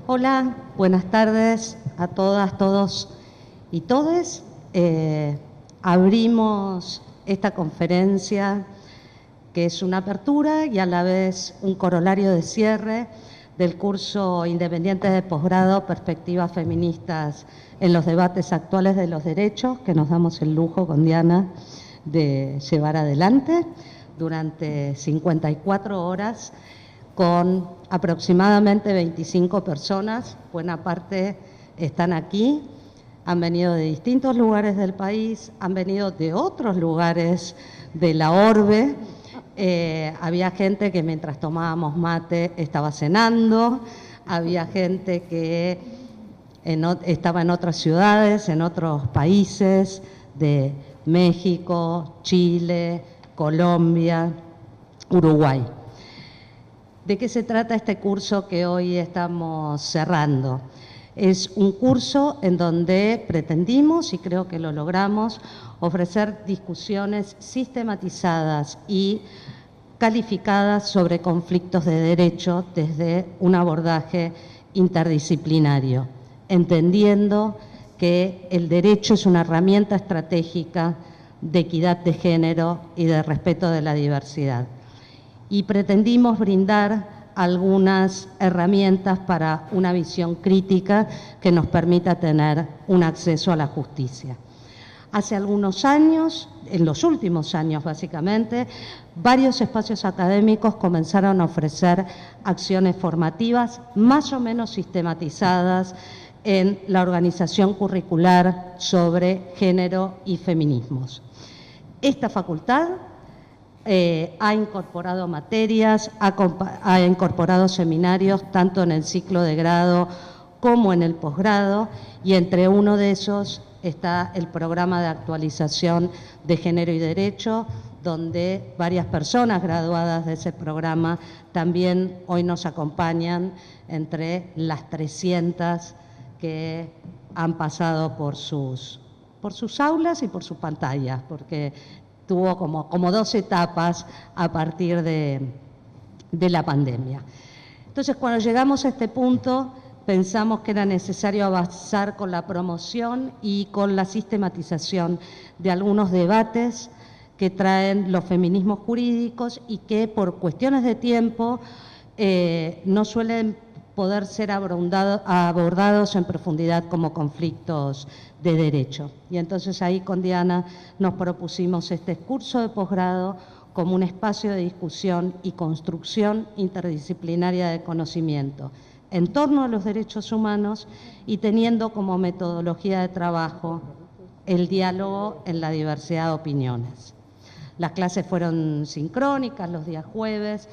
Hola, buenas tardes a todas, todos y todes. Abrimos esta conferencia que es una apertura y a la vez un corolario de cierre del curso independiente de posgrado Perspectivas Feministas en los debates actuales de los derechos, que nos damos el lujo con Diana de llevar adelante durante 54 horas con aproximadamente 25 personas, buena parte están aquí, han venido de distintos lugares del país, han venido de otros lugares de la orbe. Había gente que mientras tomábamos mate estaba cenando, había gente que estaba en otras ciudades, en otros países de México, Chile, Colombia, Uruguay. ¿De qué se trata este curso que hoy estamos cerrando? Es un curso en donde pretendimos, y creo que lo logramos, ofrecer discusiones sistematizadas y calificadas sobre conflictos de derecho desde un abordaje interdisciplinario, entendiendo que el derecho es una herramienta estratégica de equidad de género y de respeto de la diversidad. Y pretendimos brindar algunas herramientas para una visión crítica que nos permita tener un acceso a la justicia. Hace algunos años, en los últimos años básicamente, varios espacios académicos comenzaron a ofrecer acciones formativas más o menos sistematizadas en la organización curricular sobre género y feminismos. Esta facultad ha incorporado materias, ha incorporado seminarios tanto en el ciclo de grado como en el posgrado, y entre uno de esos está el programa de actualización de género y derecho, donde varias personas graduadas de ese programa también hoy nos acompañan entre las 300 que han pasado por sus aulas y por sus pantallas, porque tuvo como 2 etapas a partir de la pandemia. Entonces, cuando llegamos a este punto, pensamos que era necesario avanzar con la promoción y con la sistematización de algunos debates que traen los feminismos jurídicos y que por cuestiones de tiempo no suelen poder ser abordados en profundidad como conflictos de derecho. Y entonces ahí con Diana nos propusimos este curso de posgrado como un espacio de discusión y construcción interdisciplinaria de conocimiento en torno a los derechos humanos y teniendo como metodología de trabajo el diálogo en la diversidad de opiniones. Las clases fueron sincrónicas los días jueves,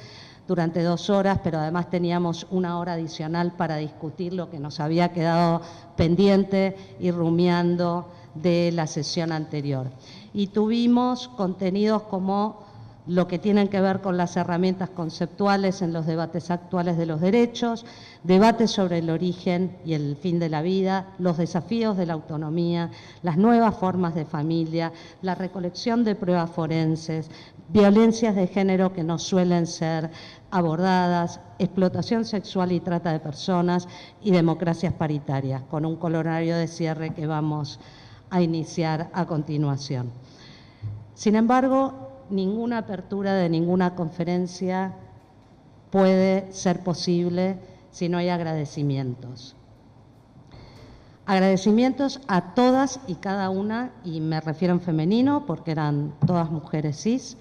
durante 2 horas, pero además teníamos 1 hora adicional para discutir lo que nos había quedado pendiente y rumiando de la sesión anterior. Y tuvimos contenidos como lo que tienen que ver con las herramientas conceptuales en los debates actuales de los derechos, debates sobre el origen y el fin de la vida, los desafíos de la autonomía, las nuevas formas de familia, la recolección de pruebas forenses, violencias de género que no suelen ser abordadas, explotación sexual y trata de personas y democracias paritarias, con un corolario de cierre que vamos a iniciar a continuación. Sin embargo, ninguna apertura de ninguna conferencia puede ser posible si no hay agradecimientos. Agradecimientos a todas y cada una, y me refiero en femenino porque eran todas mujeres cis,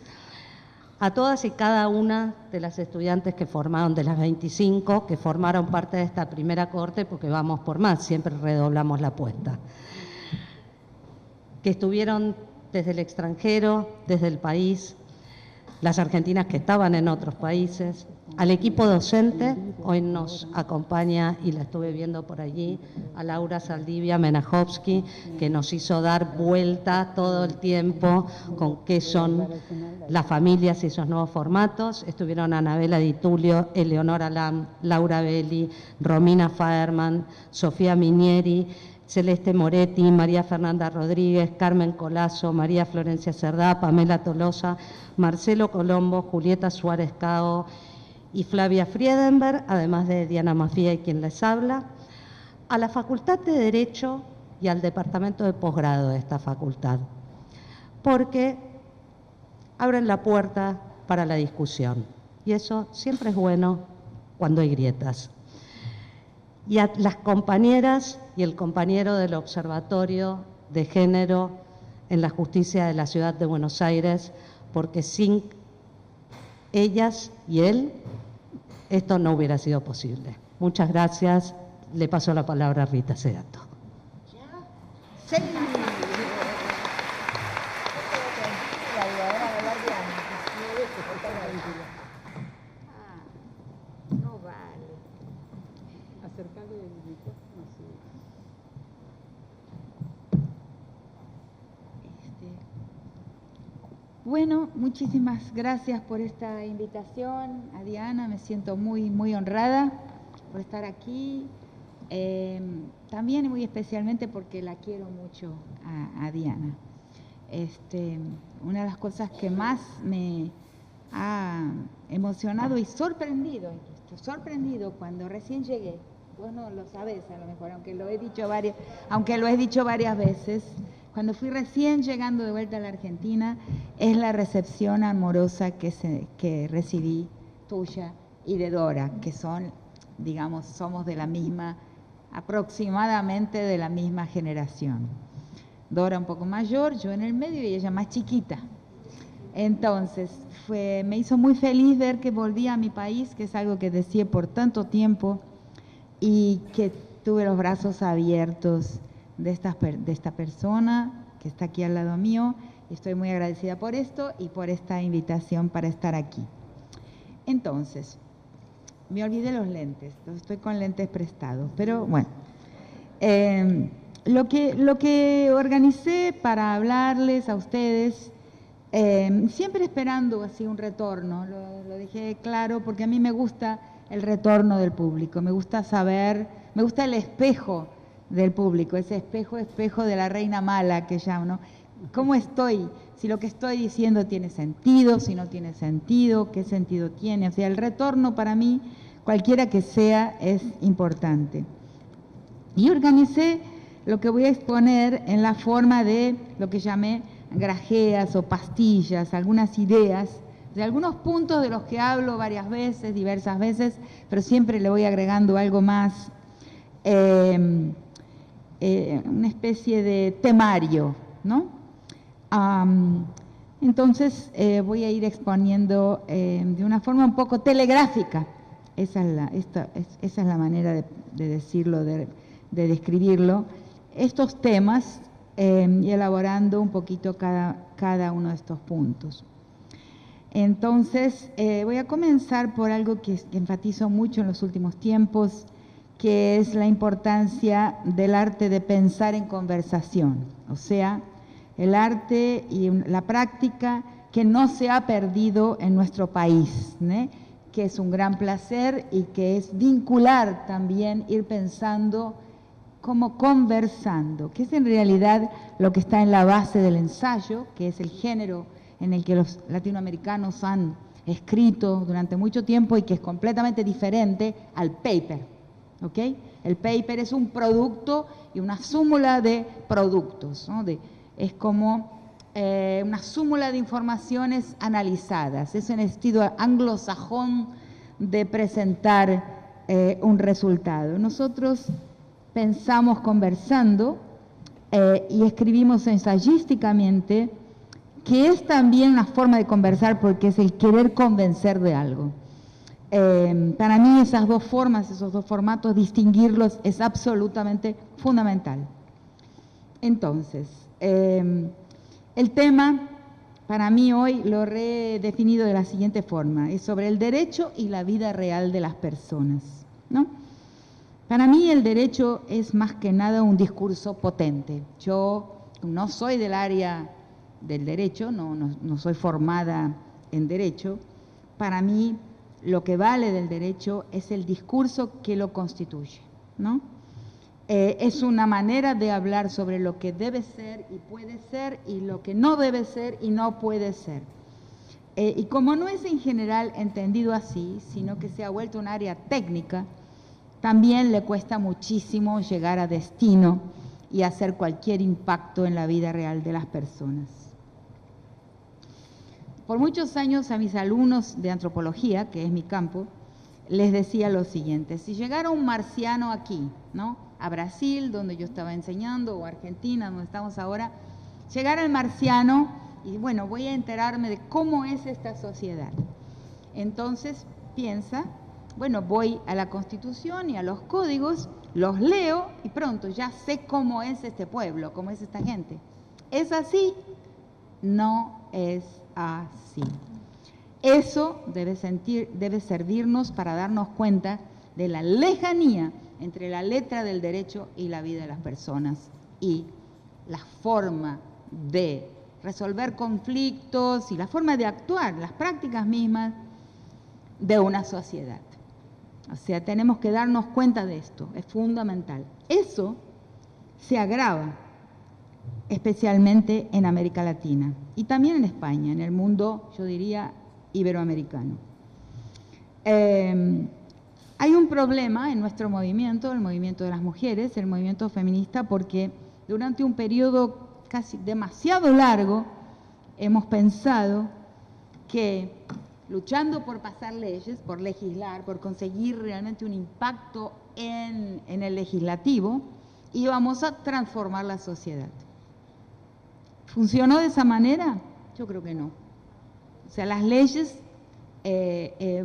a todas y cada una de las estudiantes que formaron, de las 25, que formaron parte de esta primera cohorte, porque vamos por más, siempre redoblamos la apuesta, que estuvieron desde el extranjero, desde el país, las argentinas que estaban en otros países, al equipo docente, hoy nos acompaña, y la estuve viendo por allí, a Laura Saldivia Menajovsky, que nos hizo dar vuelta todo el tiempo con qué son las familias y esos nuevos formatos. Estuvieron Anabela Di Tulio, Eleonora Lam, Laura Belli, Romina Faerman, Sofía Minieri, Celeste Moretti, María Fernanda Rodríguez, Carmen Colazo, María Florencia Cerdá, Pamela Tolosa, Marcelo Colombo, Julieta Suárez Cao y Flavia Friedenberg, además de Diana Mafia y quien les habla, a la Facultad de Derecho y al Departamento de Posgrado de esta facultad, porque abren la puerta para la discusión, y eso siempre es bueno cuando hay grietas. Y a las compañeras y el compañero del Observatorio de Género en la Justicia de la Ciudad de Buenos Aires, porque sin ellas y él esto no hubiera sido posible. Muchas gracias. Le paso la palabra a Rita Segato. Sí. No vale. Acercarle el micrófono, sí. Bueno, muchísimas gracias por esta invitación a Diana. Me siento muy honrada por estar aquí. También muy especialmente porque la quiero mucho a Diana. Una de las cosas que más me ha emocionado y sorprendido cuando recién llegué, vos no lo sabés a lo mejor, aunque lo he dicho varias veces, cuando fui recién llegando de vuelta a la Argentina, es la recepción amorosa que recibí tuya y de Dora, que son, digamos, somos de la misma, aproximadamente de la misma generación. Dora un poco mayor, yo en el medio y ella más chiquita. Entonces, me hizo muy feliz ver que volví a mi país, que es algo que deseé por tanto tiempo, y que tuve los brazos abiertos de esta persona que está aquí al lado mío. Estoy muy agradecida por esto y por esta invitación para estar aquí. Entonces, me olvidé los lentes, estoy con lentes prestados, pero bueno. Lo que organicé para hablarles a ustedes, siempre esperando así un retorno, lo dejé claro, porque a mí me gusta el retorno del público, me gusta saber, me gusta el espejo del público, ese espejo de la reina mala que llamo, ¿no? ¿Cómo estoy? Si lo que estoy diciendo tiene sentido, si no tiene sentido, qué sentido tiene. O sea, el retorno para mí, cualquiera que sea, es importante. Y organicé lo que voy a exponer en la forma de lo que llamé grajeas o pastillas, algunas ideas, de algunos puntos de los que hablo varias veces, diversas veces, pero siempre le voy agregando algo más, una especie de temario, ¿no? Entonces voy a ir exponiendo de una forma un poco telegráfica, esa es la manera de decirlo, de describirlo, estos temas y elaborando un poquito cada uno de estos puntos. Entonces, voy a comenzar por algo que enfatizo mucho en los últimos tiempos, que es la importancia del arte de pensar en conversación, o sea, el arte y la práctica que no se ha perdido en nuestro país, ¿eh? Que es un gran placer y que es vincular también, ir pensando como conversando, que es en realidad lo que está en la base del ensayo, que es el género en el que los latinoamericanos han escrito durante mucho tiempo y que es completamente diferente al paper, ¿ok? El paper es un producto y una súmula de productos, ¿no? Es como una súmula de informaciones analizadas, es un estilo anglosajón de presentar un resultado. Nosotros pensamos conversando y escribimos ensayísticamente, que es también una forma de conversar porque es el querer convencer de algo. Para mí esas dos formas, esos dos formatos, distinguirlos es absolutamente fundamental. Entonces, el tema para mí hoy lo he redefinido de la siguiente forma, es sobre el derecho y la vida real de las personas, ¿no? Para mí el derecho es más que nada un discurso potente. Yo no soy del área del derecho, no soy formada en derecho. Para mí lo que vale del derecho es el discurso que lo constituye, ¿no? Es una manera de hablar sobre lo que debe ser y puede ser y lo que no debe ser y no puede ser. Y como no es en general entendido así, sino que se ha vuelto un área técnica, también le cuesta muchísimo llegar a destino y hacer cualquier impacto en la vida real de las personas. Por muchos años a mis alumnos de antropología, que es mi campo, les decía lo siguiente: si llegara un marciano aquí, ¿no?, a Brasil, donde yo estaba enseñando, o Argentina, donde estamos ahora, llegara el marciano y bueno, voy a enterarme de cómo es esta sociedad. Entonces piensa, bueno, voy a la Constitución y a los códigos, los leo y pronto ya sé cómo es este pueblo, cómo es esta gente. ¿Es así? No es así. Eso debe servirnos para darnos cuenta de la lejanía entre la letra del derecho y la vida de las personas y la forma de resolver conflictos y la forma de actuar, las prácticas mismas de una sociedad. O sea, tenemos que darnos cuenta de esto, es fundamental. Eso se agrava especialmente en América Latina y también en España, en el mundo, yo diría, iberoamericano. Hay un problema en nuestro movimiento, el movimiento de las mujeres, el movimiento feminista, porque durante un periodo casi demasiado largo hemos pensado que luchando por pasar leyes, por legislar, por conseguir realmente un impacto en el legislativo, íbamos a transformar la sociedad. ¿Funcionó de esa manera? Yo creo que no. O sea, las leyes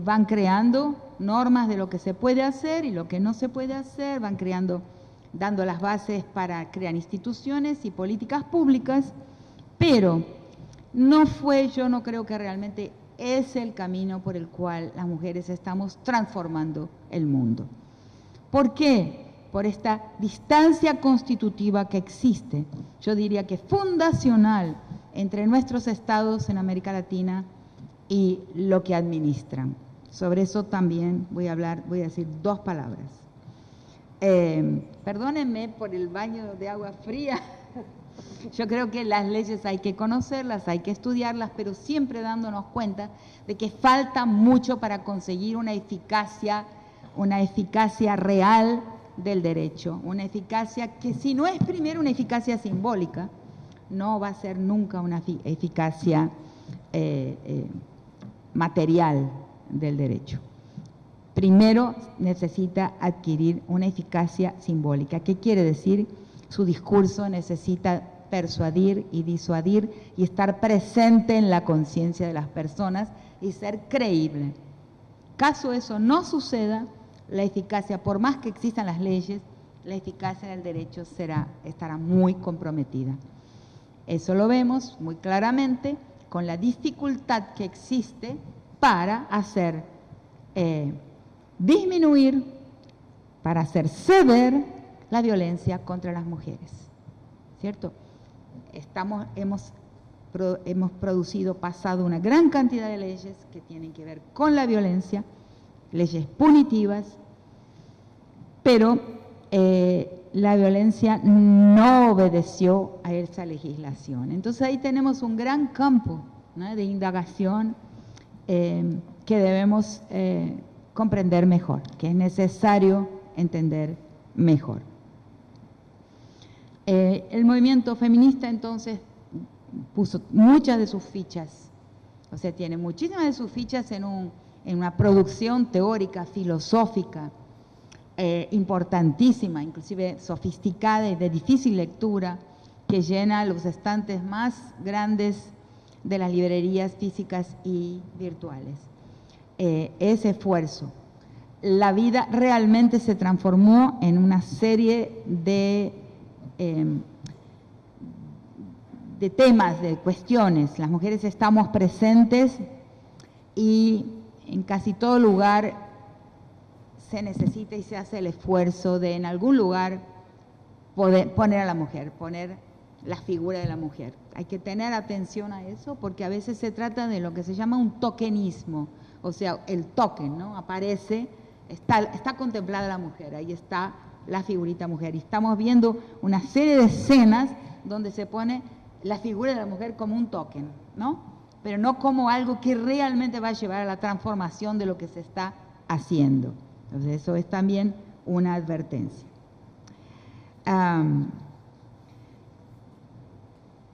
van creando normas de lo que se puede hacer y lo que no se puede hacer, van creando, dando las bases para crear instituciones y políticas públicas, pero yo no creo que realmente es el camino por el cual las mujeres estamos transformando el mundo. ¿Por qué? Por esta distancia constitutiva que existe, yo diría que fundacional, entre nuestros estados en América Latina y lo que administran. Sobre eso también voy a decir dos palabras. Perdónenme por el baño de agua fría. Yo creo que las leyes hay que conocerlas, hay que estudiarlas, pero siempre dándonos cuenta de que falta mucho para conseguir una eficacia real del derecho, una eficacia que, si no es primero una eficacia simbólica, no va a ser nunca una eficacia material del derecho. Primero necesita adquirir una eficacia simbólica. ¿Qué quiere decir? Su discurso necesita persuadir y disuadir y estar presente en la conciencia de las personas y ser creíble. Caso eso no suceda, la eficacia, por más que existan las leyes, la eficacia del derecho estará muy comprometida. Eso lo vemos muy claramente con la dificultad que existe para hacer disminuir, para hacer ceder la violencia contra las mujeres, ¿cierto? Hemos pasado una gran cantidad de leyes que tienen que ver con la violencia, leyes punitivas, pero la violencia no obedeció a esa legislación. Entonces ahí tenemos un gran campo, ¿no?, de indagación que debemos comprender mejor, que es necesario entender mejor. El movimiento feminista entonces puso muchas de sus fichas, o sea, tiene muchísimas de sus fichas en una producción teórica, filosófica, importantísima, inclusive sofisticada y de difícil lectura, que llena los estantes más grandes de las librerías físicas y virtuales. Ese esfuerzo. La vida realmente se transformó en una serie de temas, de cuestiones. Las mujeres estamos presentes y en casi todo lugar se necesita y se hace el esfuerzo de en algún lugar poner a la mujer, poner la figura de la mujer. Hay que tener atención a eso porque a veces se trata de lo que se llama un tokenismo, o sea, el token, ¿no? Aparece, está contemplada la mujer, ahí está la figurita mujer. Y estamos viendo una serie de escenas donde se pone la figura de la mujer como un token, ¿no? pero no como algo que realmente va a llevar a la transformación de lo que se está haciendo. Entonces, eso es también una advertencia.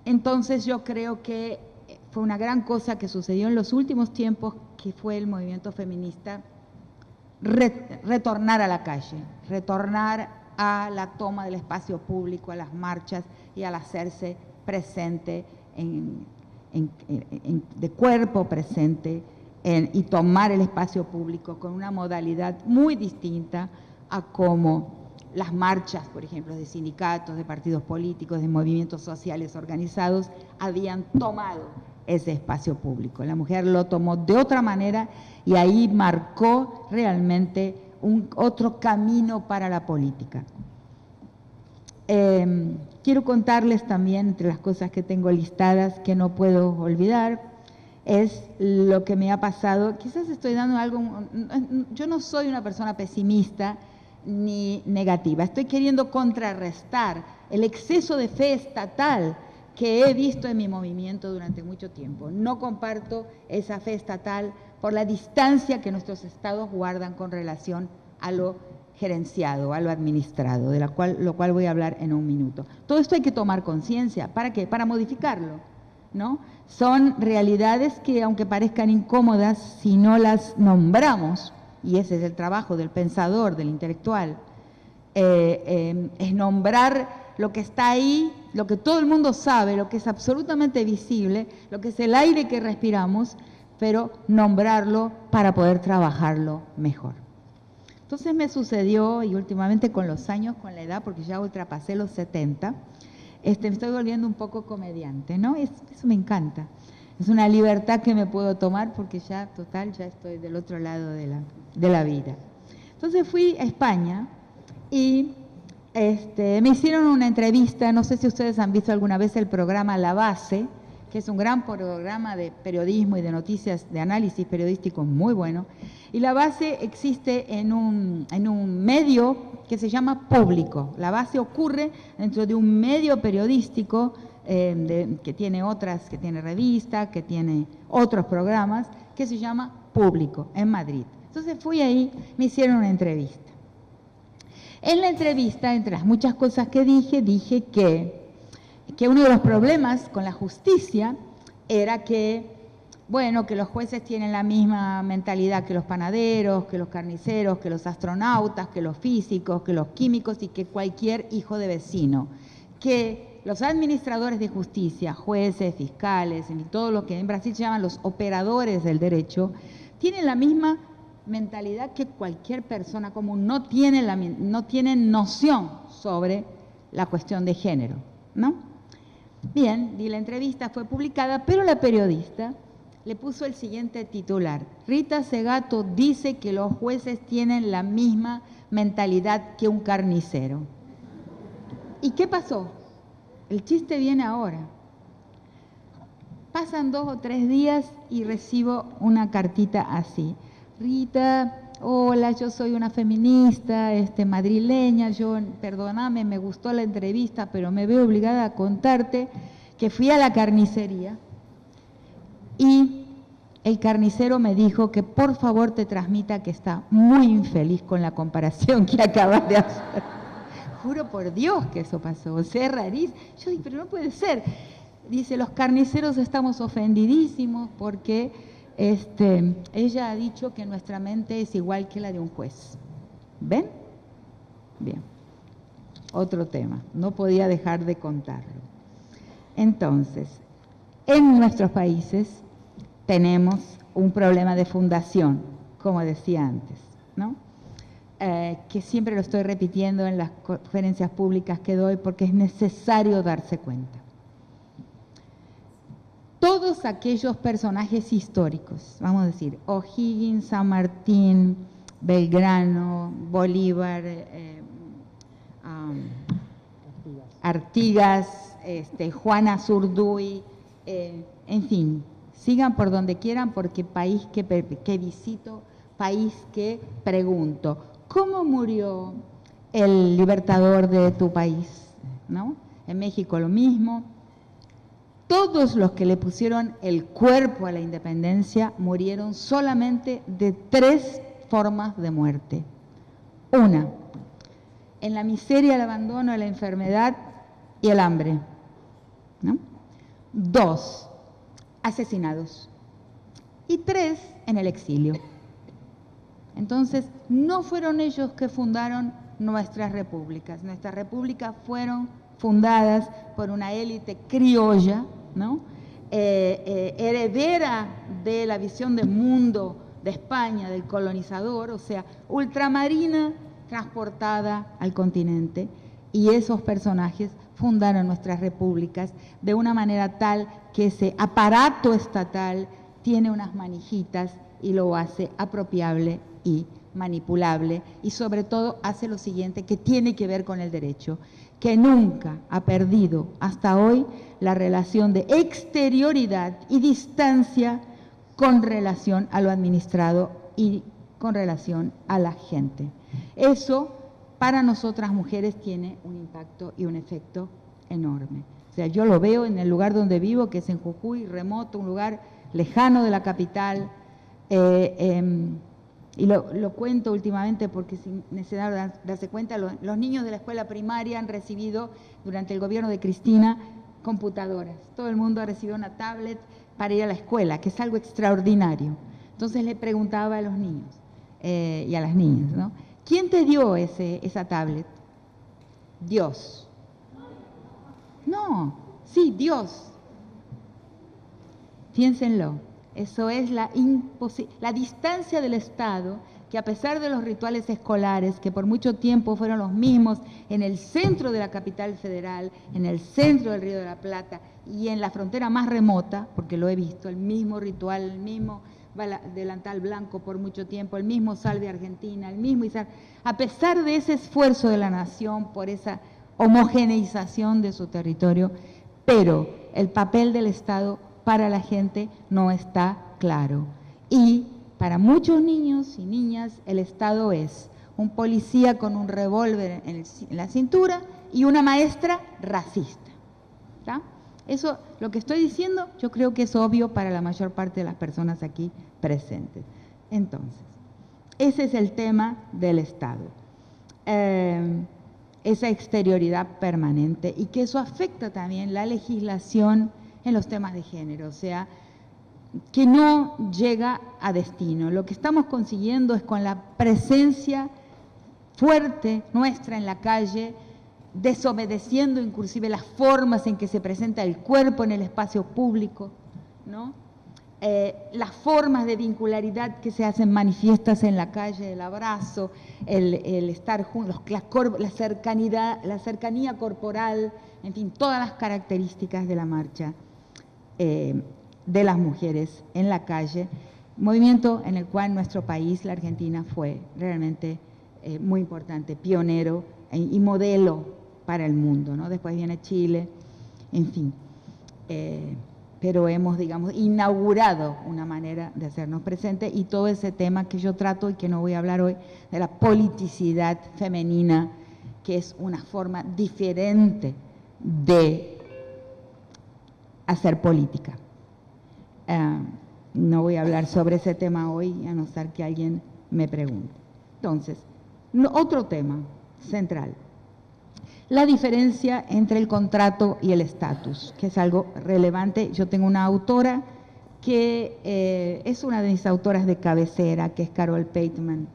Entonces, yo creo que fue una gran cosa que sucedió en los últimos tiempos, que fue el movimiento feminista retornar a la calle, retornar a la toma del espacio público, a las marchas y al hacerse presente de cuerpo presente y tomar el espacio público con una modalidad muy distinta a cómo las marchas, por ejemplo, de sindicatos, de partidos políticos, de movimientos sociales organizados, habían tomado ese espacio público. La mujer lo tomó de otra manera y ahí marcó realmente otro camino para la política. Quiero contarles también, entre las cosas que tengo listadas que no puedo olvidar, es lo que me ha pasado. Quizás estoy dando algo, yo no soy una persona pesimista ni negativa, estoy queriendo contrarrestar el exceso de fe estatal que he visto en mi movimiento durante mucho tiempo. No comparto esa fe estatal por la distancia que nuestros estados guardan con relación a lo gerenciado, a lo administrado, de lo cual voy a hablar en un minuto. Todo esto hay que tomar conciencia. ¿Para qué? Para modificarlo, ¿no? Son realidades que, aunque parezcan incómodas, si no las nombramos, y ese es el trabajo del pensador, del intelectual, es nombrar lo que está ahí, lo que todo el mundo sabe, lo que es absolutamente visible, lo que es el aire que respiramos, pero nombrarlo para poder trabajarlo mejor. Entonces me sucedió, y últimamente con los años, con la edad, porque ya ultrapasé los 70, me estoy volviendo un poco comediante, ¿no? Eso me encanta. Es una libertad que me puedo tomar porque ya, total, ya estoy del otro lado de la vida. Entonces fui a España y me hicieron una entrevista, no sé si ustedes han visto alguna vez el programa La Base, que es un gran programa de periodismo y de noticias, de análisis periodístico muy bueno. Y La Base existe en un medio que se llama Público. La Base ocurre dentro de un medio periodístico que tiene revista, que tiene otros programas, que se llama Público, en Madrid. Entonces fui ahí, me hicieron una entrevista. En la entrevista, entre las muchas cosas que dije que uno de los problemas con la justicia era que los jueces tienen la misma mentalidad que los panaderos, que los carniceros, que los astronautas, que los físicos, que los químicos y que cualquier hijo de vecino. Que los administradores de justicia, jueces, fiscales, y todo lo que en Brasil se llaman los operadores del derecho, tienen la misma mentalidad que cualquier persona común, no tienen noción sobre la cuestión de género, ¿no? Bien, di la entrevista, fue publicada, pero la periodista le puso el siguiente titular: Rita Segato dice que los jueces tienen la misma mentalidad que un carnicero. ¿Y qué pasó? El chiste viene ahora. Pasan 2 o 3 días y recibo una cartita así: Rita, hola, yo soy una feminista madrileña, perdóname, me gustó la entrevista, pero me veo obligada a contarte que fui a la carnicería y el carnicero me dijo que por favor te transmita que está muy infeliz con la comparación que acabas de hacer. Juro por Dios que eso pasó, o sea, es rarísimo. Yo dije, pero no puede ser. Dice, los carniceros estamos ofendidísimos porque ella ha dicho que nuestra mente es igual que la de un juez. ¿Ven? Bien. Otro tema. No podía dejar de contarlo. Entonces, en nuestros países tenemos un problema de fundación, como decía antes, ¿no? Que siempre lo estoy repitiendo en las conferencias públicas que doy porque es necesario darse cuenta. Todos aquellos personajes históricos, vamos a decir, O'Higgins, San Martín, Belgrano, Bolívar, Artigas, Juana Zurduy, en fin, sigan por donde quieran porque país que visito, país que pregunto. ¿Cómo murió el libertador de tu país? ¿No? En México lo mismo. todos los que le pusieron el cuerpo a la independencia murieron solamente de 3 formas de muerte. Una, en la miseria, el abandono, la enfermedad y el hambre, ¿no? 2, asesinados. Y 3, en el exilio. Entonces, no fueron ellos que fundaron nuestras repúblicas. Nuestras repúblicas fueron fundadas por una élite criolla, ¿no? Heredera de la visión del mundo de España, del colonizador, o sea, ultramarina transportada al continente, y esos personajes fundaron nuestras repúblicas de una manera tal que ese aparato estatal tiene unas manijitas y lo hace apropiable y manipulable, y sobre todo hace lo siguiente, que tiene que ver con el derecho, que nunca ha perdido hasta hoy la relación de exterioridad y distancia con relación a lo administrado y con relación a la gente. Eso para nosotras mujeres tiene un impacto y un efecto enorme. O sea, yo lo veo en el lugar donde vivo, que es en Jujuy, remoto, un lugar lejano de la capital, y lo cuento últimamente porque sin necesidad de darse cuenta, los niños de la escuela primaria han recibido durante el gobierno de Cristina computadoras. Todo el mundo ha recibido una tablet para ir a la escuela, que es algo extraordinario. Entonces le preguntaba a los niños y a las niñas, ¿no? ¿Quién te dio esa tablet? Dios. No, sí, Dios. Piénsenlo. Eso es la distancia del Estado, que a pesar de los rituales escolares, que por mucho tiempo fueron los mismos en el centro de la capital federal, en el centro del Río de la Plata y en la frontera más remota, porque lo he visto, el mismo ritual, el mismo delantal blanco por mucho tiempo, el mismo Salve Argentina, el mismo Izar, a pesar de ese esfuerzo de la nación por esa homogeneización de su territorio, pero el papel del Estado para la gente no está claro. Y para muchos niños y niñas el Estado es un policía con un revólver en la cintura y una maestra racista. ¿Tá? Eso, lo que estoy diciendo, yo creo que es obvio para la mayor parte de las personas aquí presentes. Entonces, ese es el tema del Estado. Esa exterioridad permanente, y que eso afecta también la legislación en los temas de género, o sea, que no llega a destino. Lo que estamos consiguiendo es, con la presencia fuerte nuestra en la calle, desobedeciendo inclusive las formas en que se presenta el cuerpo en el espacio público, ¿no? Las formas de vincularidad que se hacen manifiestas en la calle, el abrazo, el estar juntos, la cercanía corporal, en fin, todas las características de la marcha de las mujeres en la calle, movimiento en el cual nuestro país, la Argentina, fue realmente muy importante, pionero y modelo para el mundo, ¿no? Después viene Chile, en fin, pero hemos, digamos, inaugurado una manera de hacernos presente, y todo ese tema que yo trato y que no voy a hablar hoy, de la politicidad femenina, que es una forma diferente de hacer política. No voy a hablar sobre ese tema hoy, a no ser que alguien me pregunte. Entonces, otro tema central, la diferencia entre el contrato y el estatus, que es algo relevante. Yo tengo una autora que es una de mis autoras de cabecera, que es Carol Pateman,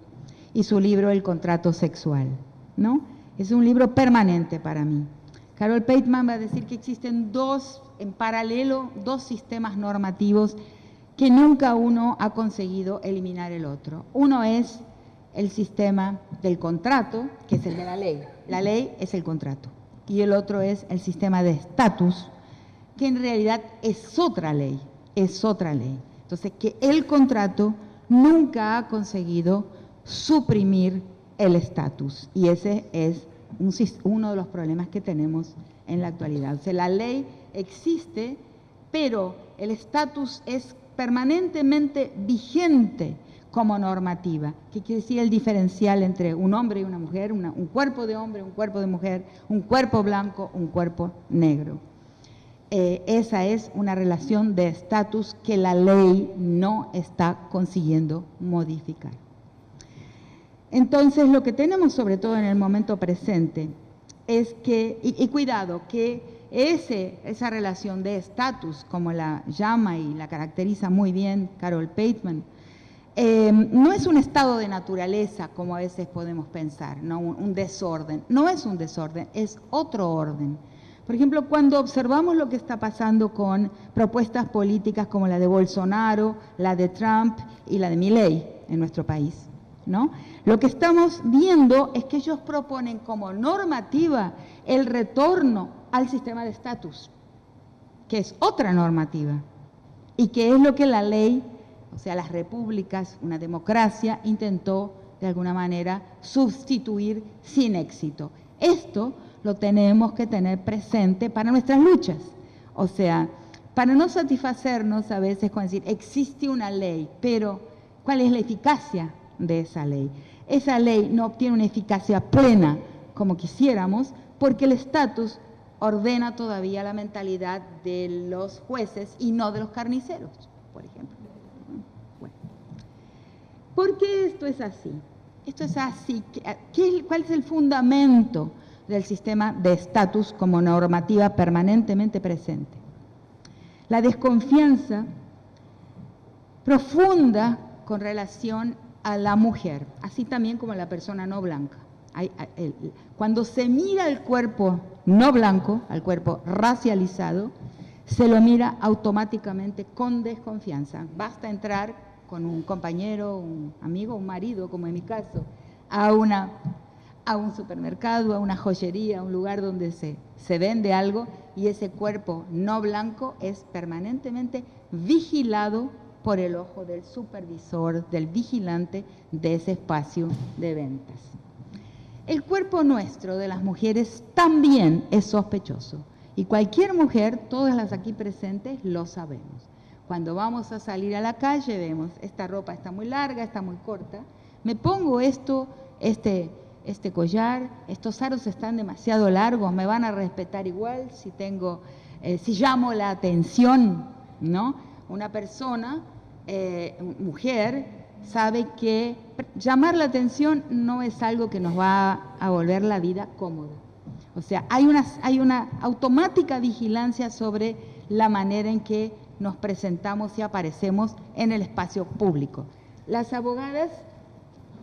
y su libro El contrato sexual, ¿no? Es un libro permanente para mí. Carol Pateman va a decir que existen en paralelo, dos sistemas normativos que nunca uno ha conseguido eliminar el otro. Uno es el sistema del contrato, que es el de la ley. La ley es el contrato. Y el otro es el sistema de estatus, que en realidad es otra ley, es otra ley. Entonces, que el contrato nunca ha conseguido suprimir el estatus. Y ese es uno de los problemas que tenemos en la actualidad. O sea, la ley existe, pero el estatus es permanentemente vigente como normativa. ¿Qué quiere decir el diferencial entre un hombre y una mujer, un cuerpo de hombre, un cuerpo de mujer, un cuerpo blanco, un cuerpo negro? esa es una relación de estatus que la ley no está consiguiendo modificar. Entonces, lo que tenemos sobre todo en el momento presente es que, y cuidado, que esa relación de estatus, como la llama y la caracteriza muy bien Carol Pateman, no es un estado de naturaleza, como a veces podemos pensar, ¿no? Un desorden. No es un desorden, es otro orden. Por ejemplo, cuando observamos lo que está pasando con propuestas políticas como la de Bolsonaro, la de Trump y la de Milei en nuestro país, ¿no? Lo que estamos viendo es que ellos proponen como normativa el retorno al sistema de estatus, que es otra normativa, y que es lo que la ley, o sea, las repúblicas, una democracia, intentó de alguna manera sustituir sin éxito. Esto lo tenemos que tener presente para nuestras luchas. O sea, para no satisfacernos a veces con decir, existe una ley, pero ¿cuál es la eficacia de esa ley? Esa ley no obtiene una eficacia plena como quisiéramos, porque el estatus ordena todavía la mentalidad de los jueces y no de los carniceros, por ejemplo. Bueno, ¿por qué esto es así? Esto es así. ¿Cuál es el fundamento del sistema de estatus como normativa permanentemente presente? La desconfianza profunda con relación a la mujer, así también como a la persona no blanca. Cuando se mira el cuerpo no blanco, al cuerpo racializado, se lo mira automáticamente con desconfianza. Basta entrar con un compañero, un amigo, un marido, como en mi caso, a un supermercado, a una joyería, a un lugar donde se vende algo, y ese cuerpo no blanco es permanentemente vigilado por el ojo del supervisor, del vigilante de ese espacio de ventas. El cuerpo nuestro, de las mujeres, también es sospechoso. Y cualquier mujer, todas las aquí presentes, lo sabemos. Cuando vamos a salir a la calle, vemos, esta ropa está muy larga, está muy corta. Me pongo este collar, estos aros están demasiado largos, me van a respetar igual si llamo la atención, ¿no? Una persona, mujer, sabe que llamar la atención no es algo que nos va a volver la vida cómoda. O sea, hay una automática vigilancia sobre la manera en que nos presentamos y aparecemos en el espacio público. Las abogadas,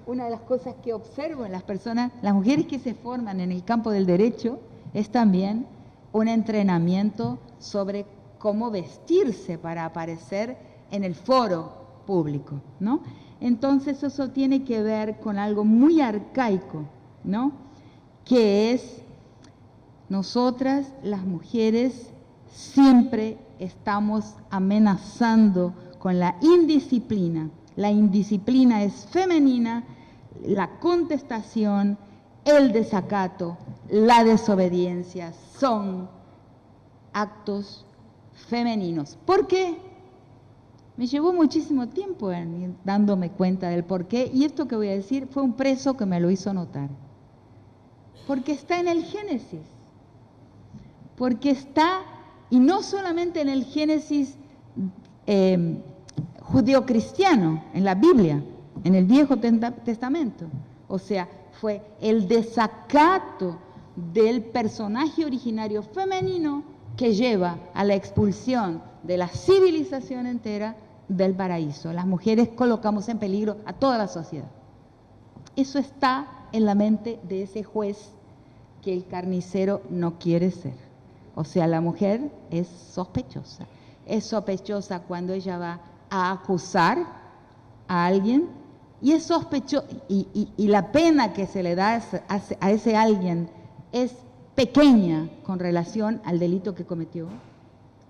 una de las cosas que observo en las personas, las mujeres que se forman en el campo del derecho, es también un entrenamiento sobre cómo vestirse para aparecer en el foro público, ¿no? Entonces eso tiene que ver con algo muy arcaico, ¿no? Que es, nosotras las mujeres siempre estamos amenazando con la indisciplina. La indisciplina es femenina, la contestación, el desacato, la desobediencia son actos femeninos. ¿Por qué? Me llevó muchísimo tiempo dándome cuenta del por qué, y esto que voy a decir fue un preso que me lo hizo notar. Porque está en el Génesis. Porque está, y no solamente en el Génesis judeocristiano, en la Biblia, en el Viejo Testamento. O sea, fue el desacato del personaje originario femenino que lleva a la expulsión de la civilización entera del paraíso. Las mujeres colocamos en peligro a toda la sociedad. Eso está en la mente de ese juez que el carnicero no quiere ser. O sea, la mujer es sospechosa. Es sospechosa cuando ella va a acusar a alguien, y es sospechosa, y la pena que se le da a ese alguien es pequeña con relación al delito que cometió,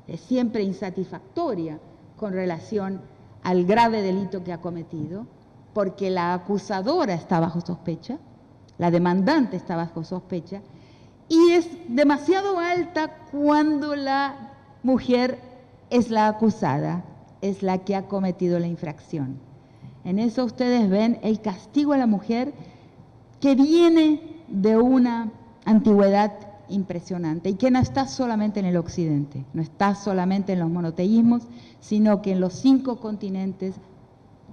es siempre insatisfactoria con relación al grave delito que ha cometido, porque la acusadora está bajo sospecha, la demandante está bajo sospecha, y es demasiado alta cuando la mujer es la acusada, es la que ha cometido la infracción. En eso ustedes ven el castigo a la mujer que viene de una antigüedad impresionante y que no está solamente en el occidente, no está solamente en los monoteísmos, sino que en los 5 continentes.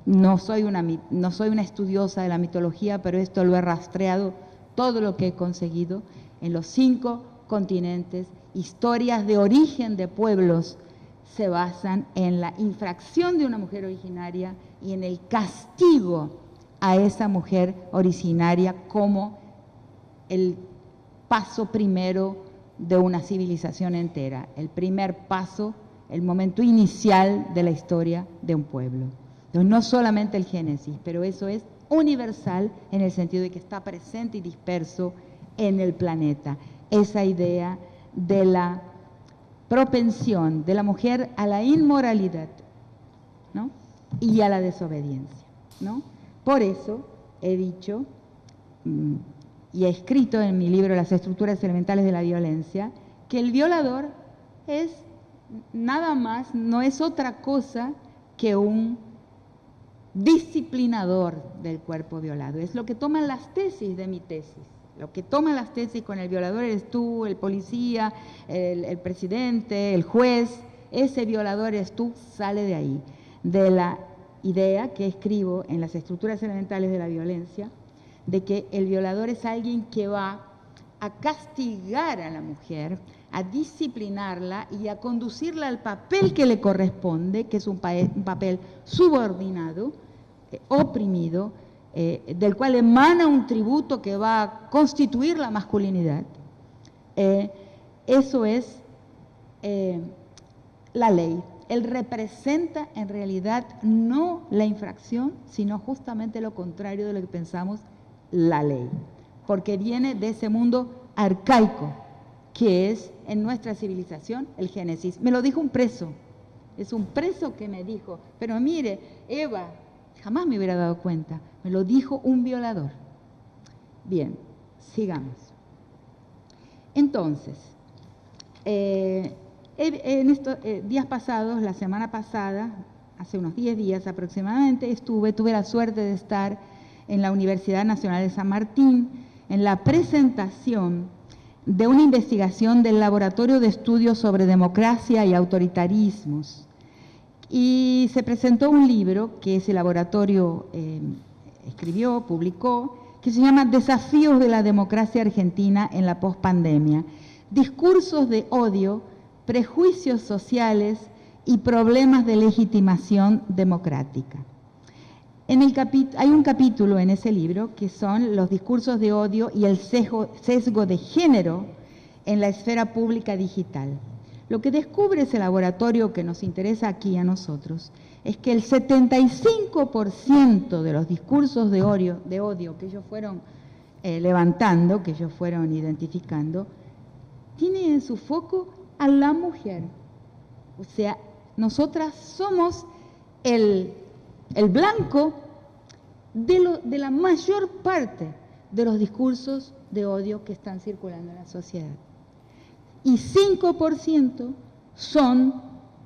No soy una estudiosa de la mitología, pero esto lo he rastreado, todo lo que he conseguido, en los 5 continentes, historias de origen de pueblos se basan en la infracción de una mujer originaria y en el castigo a esa mujer originaria como el paso primero de una civilización entera, el primer paso, el momento inicial de la historia de un pueblo. Entonces, no solamente el Génesis, pero eso es universal en el sentido de que está presente y disperso en el planeta. Esa idea de la propensión de la mujer a la inmoralidad, ¿no?, y a la desobediencia, ¿no? Por eso he dicho y he escrito en mi libro Las estructuras elementales de la violencia que el violador es nada más, no es otra cosa que un disciplinador del cuerpo violado. Es lo que toman las tesis de mi tesis. Lo que toman las tesis con el violador eres tú, el policía, el presidente, el juez. Ese violador eres tú, sale de ahí. De la idea que escribo en Las estructuras elementales de la violencia, de que el violador es alguien que va a castigar a la mujer, a disciplinarla y a conducirla al papel que le corresponde, que es un papel subordinado, oprimido, del cual emana un tributo que va a constituir la masculinidad. Eso es la ley. Él representa en realidad no la infracción, sino justamente lo contrario de lo que pensamos, la ley, porque viene de ese mundo arcaico, que es en nuestra civilización el Génesis. Me lo dijo un preso, es un preso que me dijo, pero mire, Eva, jamás me hubiera dado cuenta, me lo dijo un violador. Bien, sigamos. Entonces, en estos días pasados, la semana pasada, hace unos 10 días aproximadamente, tuve la suerte de estar en la Universidad Nacional de San Martín en la presentación de una investigación del Laboratorio de Estudios sobre Democracia y Autoritarismos. Y se presentó un libro que ese laboratorio escribió, publicó, que se llama Desafíos de la Democracia Argentina en la Pospandemia. Discursos de odio, prejuicios sociales y problemas de legitimación democrática. Hay un capítulo en ese libro que son los discursos de odio y el sesgo de género en la esfera pública digital. Lo que descubre ese laboratorio que nos interesa aquí a nosotros es que el 75% de los discursos de odio que ellos fueron levantando, que ellos fueron identificando, tiene en su foco a la mujer. O sea, nosotras somos el blanco de la mayor parte de los discursos de odio que están circulando en la sociedad. Y 5% son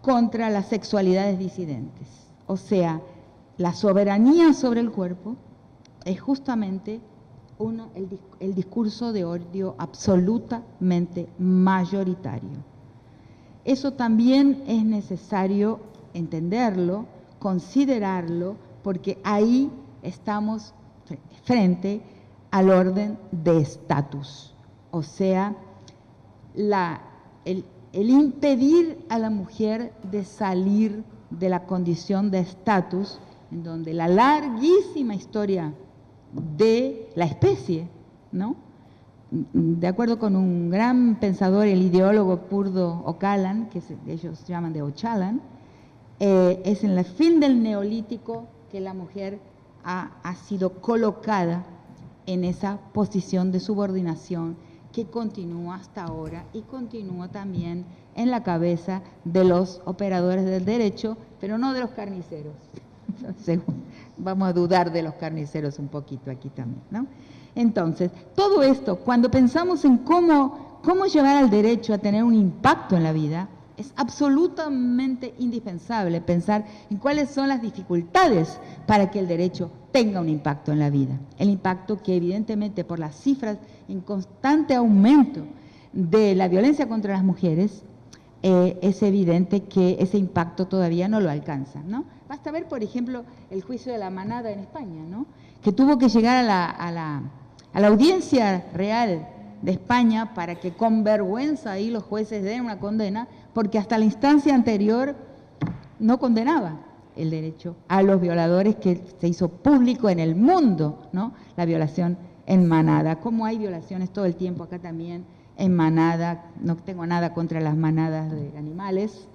contra las sexualidades disidentes. O sea, la soberanía sobre el cuerpo es justamente el discurso de odio absolutamente mayoritario. Eso también es necesario entenderlo, considerarlo, porque ahí estamos frente al orden de estatus. O sea, el impedir a la mujer de salir de la condición de estatus, en donde la larguísima historia de la especie, ¿no?, de acuerdo con un gran pensador, el ideólogo kurdo Öcalan, que ellos llaman de Öcalan, es en el fin del neolítico que la mujer ha sido colocada en esa posición de subordinación que continúa hasta ahora y continúa también en la cabeza de los operadores del derecho, pero no de los carniceros. Vamos a dudar de los carniceros un poquito aquí también, ¿no? Entonces, todo esto, cuando pensamos en cómo llevar al derecho a tener un impacto en la vida, es absolutamente indispensable pensar en cuáles son las dificultades para que el derecho tenga un impacto en la vida. El impacto que evidentemente por las cifras en constante aumento de la violencia contra las mujeres, es evidente que ese impacto todavía no lo alcanza, ¿no? Basta ver, por ejemplo, el juicio de la manada en España, ¿no? Que tuvo que llegar a la audiencia real de España para que con vergüenza ahí los jueces den una condena, porque hasta la instancia anterior no condenaba el derecho a los violadores, que se hizo público en el mundo, ¿no? La violación en manada, como hay violaciones todo el tiempo acá también en manada. No tengo nada contra las manadas de animales,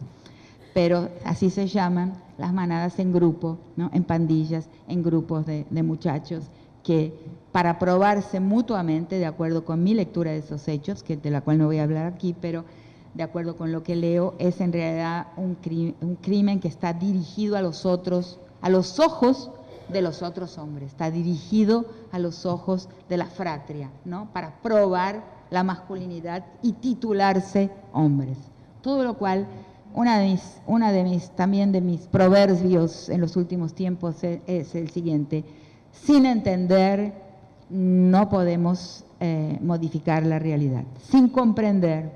pero así se llaman las manadas en grupo, ¿no? En pandillas, en grupos de muchachos que, para probarse mutuamente, de acuerdo con mi lectura de esos hechos, de la cual no voy a hablar aquí, pero de acuerdo con lo que leo, es en realidad un crimen que está dirigido a los otros, a los ojos de los otros hombres, está dirigido a los ojos de la fratria, ¿no? Para probar la masculinidad y titularse hombres. Todo lo cual, también de mis proverbios en los últimos tiempos es el siguiente: sin entender no podemos modificar la realidad. Sin comprender,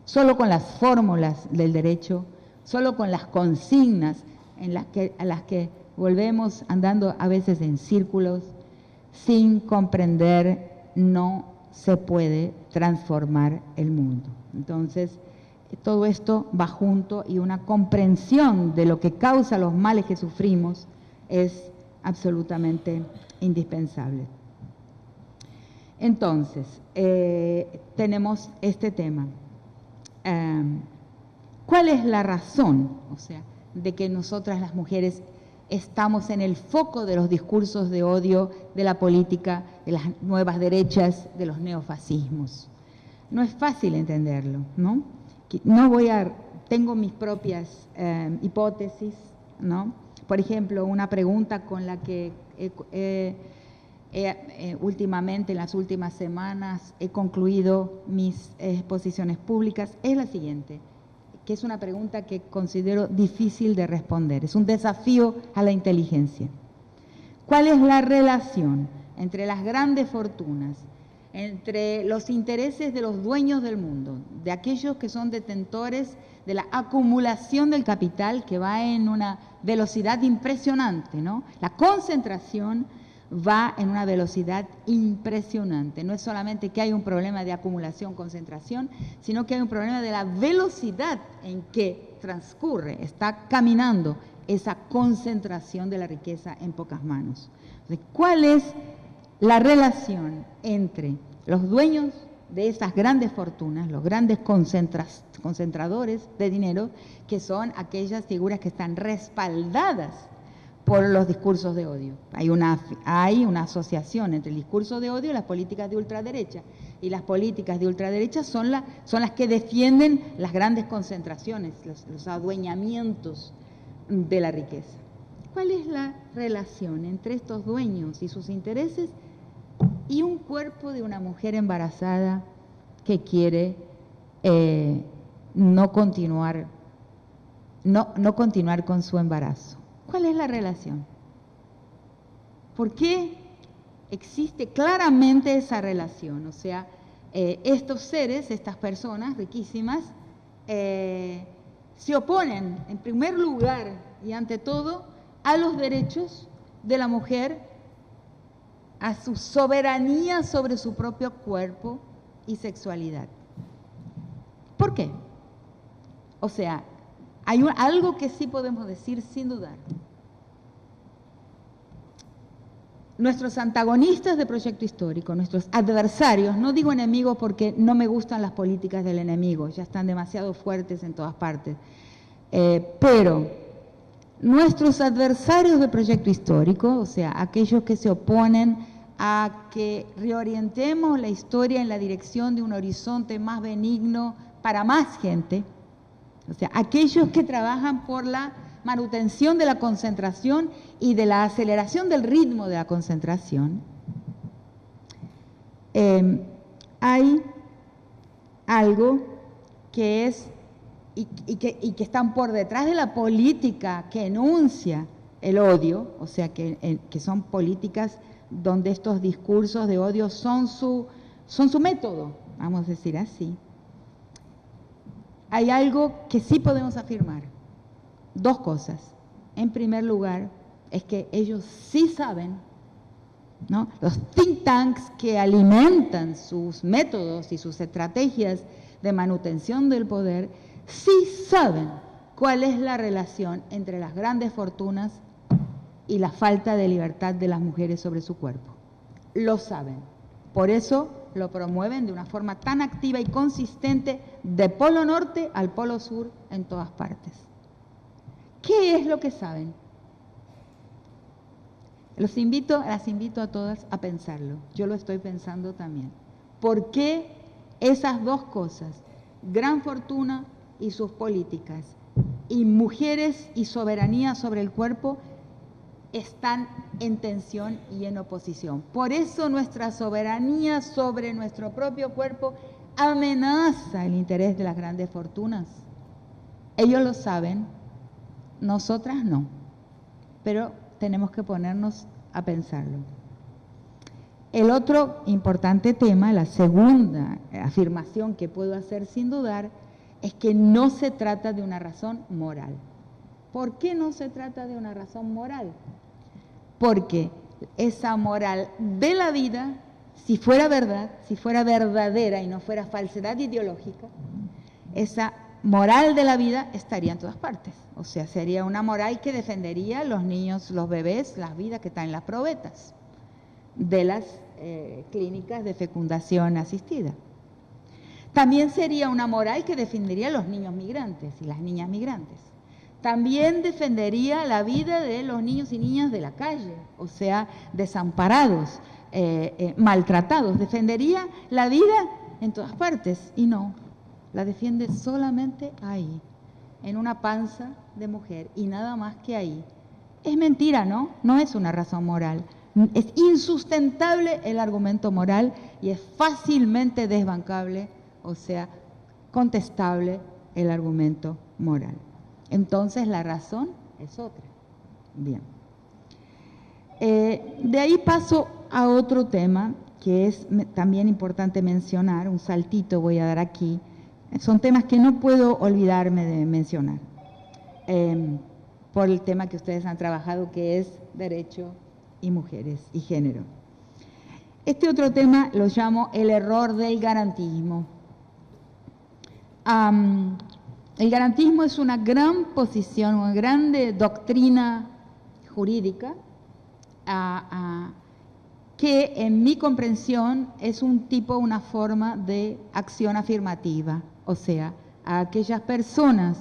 solo con las fórmulas del derecho, solo con las consignas a las que volvemos andando a veces en círculos, sin comprender no se puede transformar el mundo. Entonces, todo esto va junto, y una comprensión de lo que causa los males que sufrimos es absolutamente indispensable. Entonces, tenemos este tema. ¿Cuál es la razón, o sea, de que nosotras las mujeres estamos en el foco de los discursos de odio, de la política, de las nuevas derechas, de los neofascismos? No es fácil entenderlo, ¿no? Tengo mis propias hipótesis, ¿no? Por ejemplo, una pregunta con la que últimamente, en las últimas semanas, he concluido mis exposiciones públicas, es la siguiente, que es una pregunta que considero difícil de responder, es un desafío a la inteligencia. ¿Cuál es la relación entre las grandes fortunas, entre los intereses de los dueños del mundo, de aquellos que son detentores de la acumulación del capital, que va en una velocidad impresionante, ¿no? La concentración va en una velocidad impresionante. No es solamente que hay un problema de acumulación-concentración, sino que hay un problema de la velocidad en que transcurre, está caminando esa concentración de la riqueza en pocas manos. Entonces, ¿cuál es la relación entre los dueños de esas grandes fortunas, los grandes concentradores de dinero, que son aquellas figuras que están respaldadas por los discursos de odio? Hay una asociación entre el discurso de odio y las políticas de ultraderecha, y las políticas de ultraderecha son las que defienden las grandes concentraciones, los adueñamientos de la riqueza. ¿Cuál es la relación entre estos dueños y sus intereses y un cuerpo de una mujer embarazada que quiere no continuar con su embarazo? ¿Cuál es la relación? ¿Por qué existe claramente esa relación? O sea, estos seres, estas personas riquísimas, se oponen, en primer lugar y ante todo, a los derechos de la mujer, a su soberanía sobre su propio cuerpo y sexualidad. ¿Por qué? O sea, hay algo que sí podemos decir sin dudar. Nuestros antagonistas de Proyecto Histórico, nuestros adversarios, no digo enemigos porque no me gustan las políticas del enemigo, ya están demasiado fuertes en todas partes, pero nuestros adversarios de Proyecto Histórico, o sea, aquellos que se oponen a que reorientemos la historia en la dirección de un horizonte más benigno para más gente, o sea, aquellos que trabajan por la manutención de la concentración y de la aceleración del ritmo de la concentración, hay algo que es y que están por detrás de la política que enuncia el odio, o sea, que son políticas donde estos discursos de odio son su método, vamos a decir así. hay algo que sí podemos afirmar. Dos cosas. En primer lugar, es que ellos sí saben, ¿no? Los think tanks que alimentan sus métodos y sus estrategias de manutención del poder, sí saben cuál es la relación entre las grandes fortunas y la falta de libertad de las mujeres sobre su cuerpo. Lo saben. Por eso lo promueven de una forma tan activa y consistente de Polo Norte al Polo Sur en todas partes. ¿Qué es lo que saben? Las invito a todas a pensarlo. Yo lo estoy pensando también. ¿Por qué esas dos cosas, gran fortuna y sus políticas, y mujeres y soberanía sobre el cuerpo, están en tensión y en oposición? Por eso nuestra soberanía sobre nuestro propio cuerpo amenaza el interés de las grandes fortunas. Ellos lo saben, nosotras no, pero tenemos que ponernos a pensarlo. El otro importante tema, la segunda afirmación que puedo hacer sin dudar, es que no se trata de una razón moral. ¿Por qué no se trata de una razón moral? Porque esa moral de la vida, si fuera verdad, si fuera verdadera y no fuera falsedad ideológica, esa moral de la vida estaría en todas partes. O sea, sería una moral que defendería a los niños, los bebés, las vidas que están en las probetas de las clínicas de fecundación asistida. También sería una moral que defendería a los niños migrantes y las niñas migrantes. También defendería la vida de los niños y niñas de la calle, o sea, desamparados, maltratados. Defendería la vida en todas partes y no, la defiende solamente ahí, en una panza de mujer y nada más que ahí. Es mentira, ¿no? No es una razón moral. Es insustentable el argumento moral y es fácilmente desbancable, o sea, contestable el argumento moral. Entonces la razón es otra. Bien. De ahí paso a otro tema que es también importante mencionar, un saltito voy a dar aquí. Son temas que no puedo olvidarme de mencionar, por el tema que ustedes han trabajado, que es derecho y mujeres y género. Este otro tema lo llamo el error del garantismo. El garantismo es una gran posición, una grande doctrina jurídica que en mi comprensión es una forma de acción afirmativa. O sea, a aquellas personas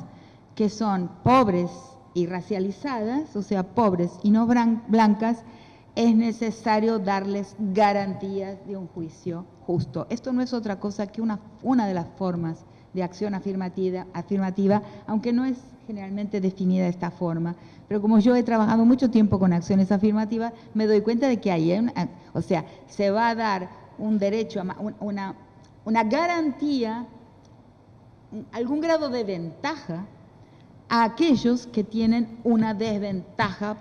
que son pobres y racializadas, o sea, pobres y no blancas, es necesario darles garantías de un juicio justo. Esto no es otra cosa que una de las formas de acción afirmativa, aunque no es generalmente definida de esta forma. Pero como yo he trabajado mucho tiempo con acciones afirmativas, me doy cuenta de que hay, o sea, se va a dar un derecho, una garantía, algún grado de ventaja a aquellos que tienen una desventaja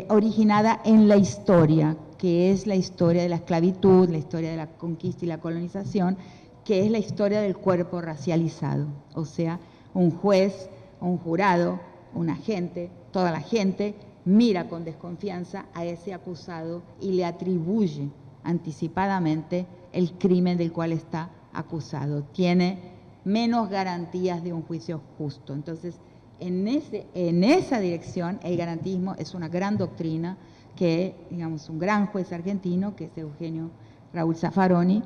originada en la historia, que es la historia de la esclavitud, la historia de la conquista y la colonización, que es la historia del cuerpo racializado. O sea, un juez, un jurado, un agente, toda la gente mira con desconfianza a ese acusado y le atribuye anticipadamente el crimen del cual está acusado. Tiene menos garantías de un juicio justo. Entonces, en esa dirección, el garantismo es una gran doctrina que, digamos, un gran juez argentino, que es Eugenio Raúl Zaffaroni,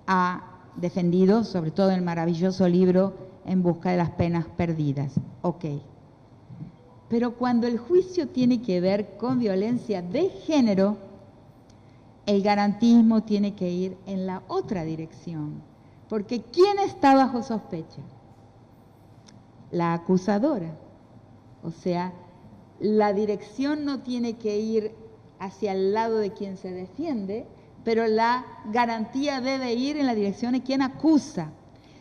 ha defendido, sobre todo en el maravilloso libro En busca de las penas perdidas. Ok. Pero cuando el juicio tiene que ver con violencia de género, el garantismo tiene que ir en la otra dirección. Porque ¿quién está bajo sospecha? La acusadora. O sea, la dirección no tiene que ir hacia el lado de quien se defiende, pero la garantía debe ir en la dirección de quien acusa.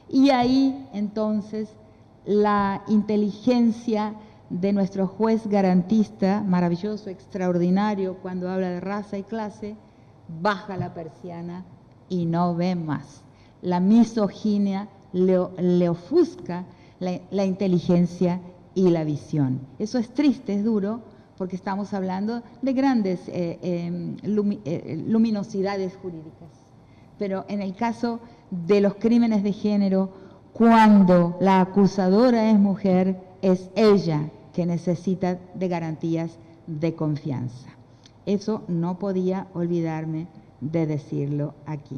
Y ahí, entonces, la inteligencia de nuestro juez garantista, maravilloso, extraordinario, cuando habla de raza y clase, baja la persiana y no ve más. La misoginia le ofusca la inteligencia y la visión. Eso es triste, es duro, porque estamos hablando de grandes luminosidades jurídicas. Pero en el caso de los crímenes de género, cuando la acusadora es mujer, es ella que necesita de garantías de confianza. Eso no podía olvidarme de decirlo aquí.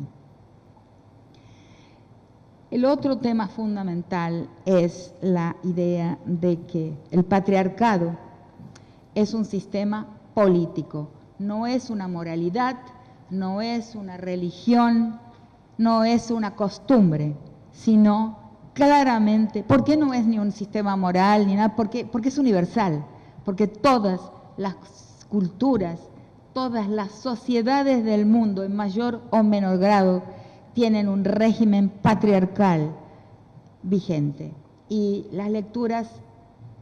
El otro tema fundamental es la idea de que el patriarcado es un sistema político, no es una moralidad, no es una religión, no es una costumbre, sino claramente, ¿por qué no es ni un sistema moral ni nada? Porque es universal, porque todas las culturas, todas las sociedades del mundo, en mayor o menor grado, tienen un régimen patriarcal vigente. Y las lecturas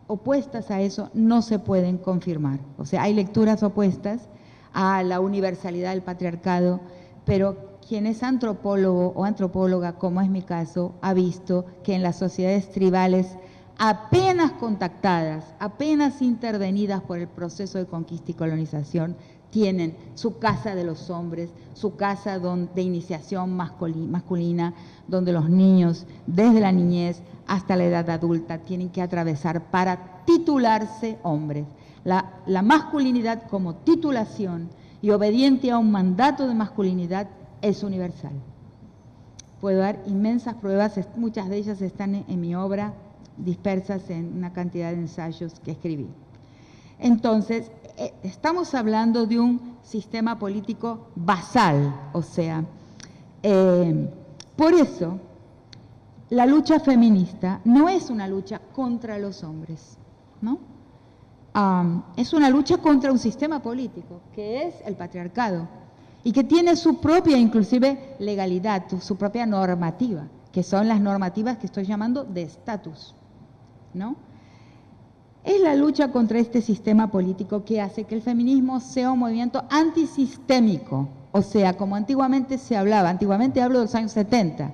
opuestas a eso no se pueden confirmar. O sea, hay lecturas opuestas a la universalidad del patriarcado, pero quien es antropólogo o antropóloga, como es mi caso, ha visto que en las sociedades tribales apenas contactadas, apenas intervenidas por el proceso de conquista y colonización, tienen su casa de los hombres, su casa de iniciación masculina, donde los niños, desde la niñez hasta la edad adulta, tienen que atravesar para titularse hombres. La masculinidad como titulación y obediente a un mandato de masculinidad es universal. Puedo dar inmensas pruebas, muchas de ellas están en mi obra, dispersas en una cantidad de ensayos que escribí. Entonces, estamos hablando de un sistema político basal, o sea, por eso la lucha feminista no es una lucha contra los hombres, ¿no? Es una lucha contra un sistema político, que es el patriarcado, y que tiene su propia, inclusive, legalidad, su propia normativa, que son las normativas que estoy llamando de estatus, ¿no? Es la lucha contra este sistema político que hace que el feminismo sea un movimiento antisistémico, o sea, como antiguamente se hablaba, antiguamente hablo de los años 70,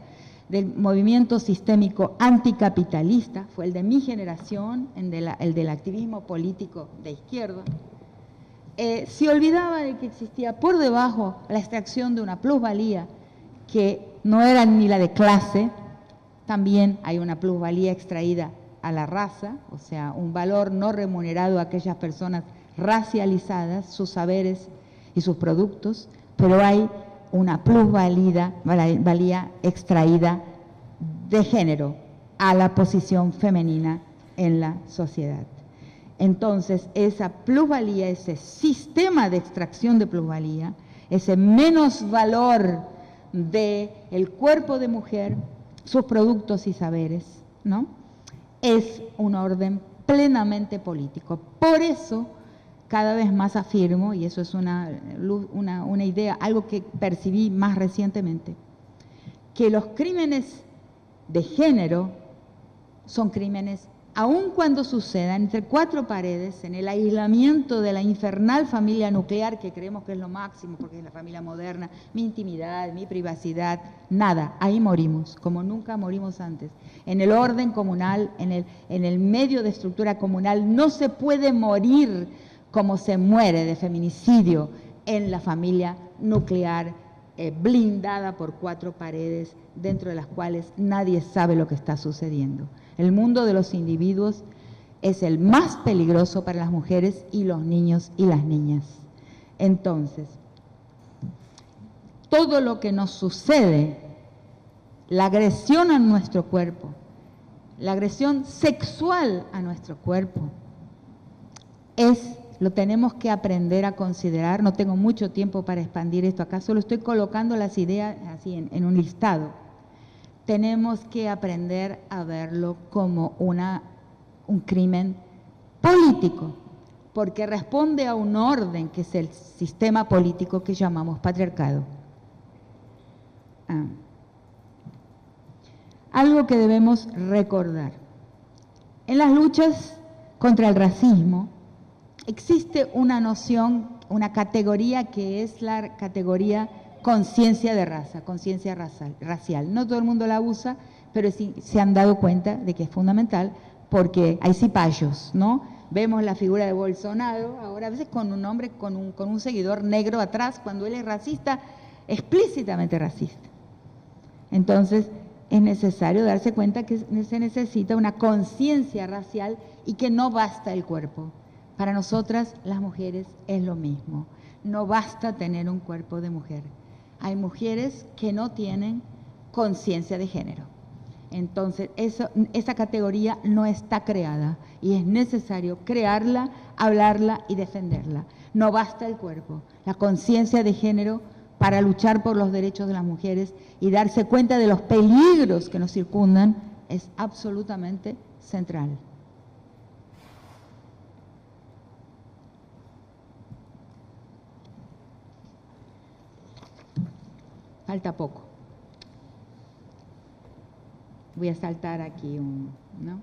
del movimiento sistémico anticapitalista, fue el de mi generación, el del activismo político de izquierda. Se olvidaba de que existía por debajo la extracción de una plusvalía que no era ni la de clase, también hay una plusvalía extraída a la raza, o sea, un valor no remunerado a aquellas personas racializadas, sus saberes y sus productos, pero hay una plusvalía extraída de género a la posición femenina en la sociedad. Entonces, esa plusvalía, ese sistema de extracción de plusvalía, ese menosvalor del cuerpo de mujer, sus productos y saberes, ¿no?, es un orden plenamente político. Por eso, cada vez más afirmo, y eso es una idea, algo que percibí más recientemente, que los crímenes de género son crímenes, aun cuando sucedan entre cuatro paredes, en el aislamiento de la infernal familia nuclear, que creemos que es lo máximo, porque es la familia moderna, mi intimidad, mi privacidad, nada, ahí morimos, como nunca morimos antes. En el orden comunal, en el medio de estructura comunal, no se puede morir como se muere de feminicidio en la familia nuclear, blindada por cuatro paredes, dentro de las cuales nadie sabe lo que está sucediendo. El mundo de los individuos es el más peligroso para las mujeres y los niños y las niñas. Entonces, todo lo que nos sucede, la agresión a nuestro cuerpo, la agresión sexual a nuestro cuerpo, lo tenemos que aprender a considerar. No tengo mucho tiempo para expandir esto acá, solo estoy colocando las ideas así en un listado. Tenemos que aprender a verlo como un crimen político, porque responde a un orden que es el sistema político que llamamos patriarcado. Algo que debemos recordar. En las luchas contra el racismo existe una noción, una categoría que es la categoría conciencia de raza, conciencia racial. No todo el mundo la usa, pero sí se han dado cuenta de que es fundamental porque hay cipayos, ¿no? Vemos la figura de Bolsonaro, ahora a veces con un hombre, con un seguidor negro atrás, cuando él es racista, explícitamente racista. Entonces, es necesario darse cuenta que se necesita una conciencia racial y que no basta el cuerpo. Para nosotras, las mujeres, es lo mismo. No basta tener un cuerpo de mujer. Hay mujeres que no tienen conciencia de género. Entonces, esa categoría no está creada y es necesario crearla, hablarla y defenderla. No basta el cuerpo. La conciencia de género para luchar por los derechos de las mujeres y darse cuenta de los peligros que nos circundan es absolutamente central. Falta poco. Voy a saltar aquí ¿no?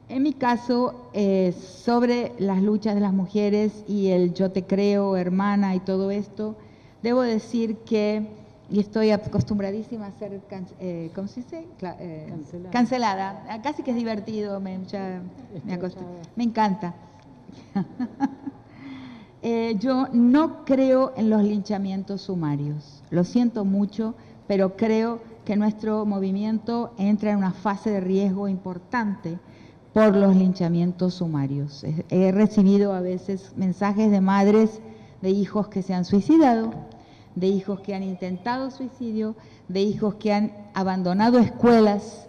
En mi caso, sobre las luchas de las mujeres y el yo te creo, hermana y todo esto, debo decir que, y estoy acostumbradísima a ser, ¿cómo se dice? Cancelada. Casi que es divertido, me encanta. Yo no creo en los linchamientos sumarios, lo siento mucho, pero creo que nuestro movimiento entra en una fase de riesgo importante por los linchamientos sumarios. He recibido a veces mensajes de madres de hijos que se han suicidado, de hijos que han intentado suicidio, de hijos que han abandonado escuelas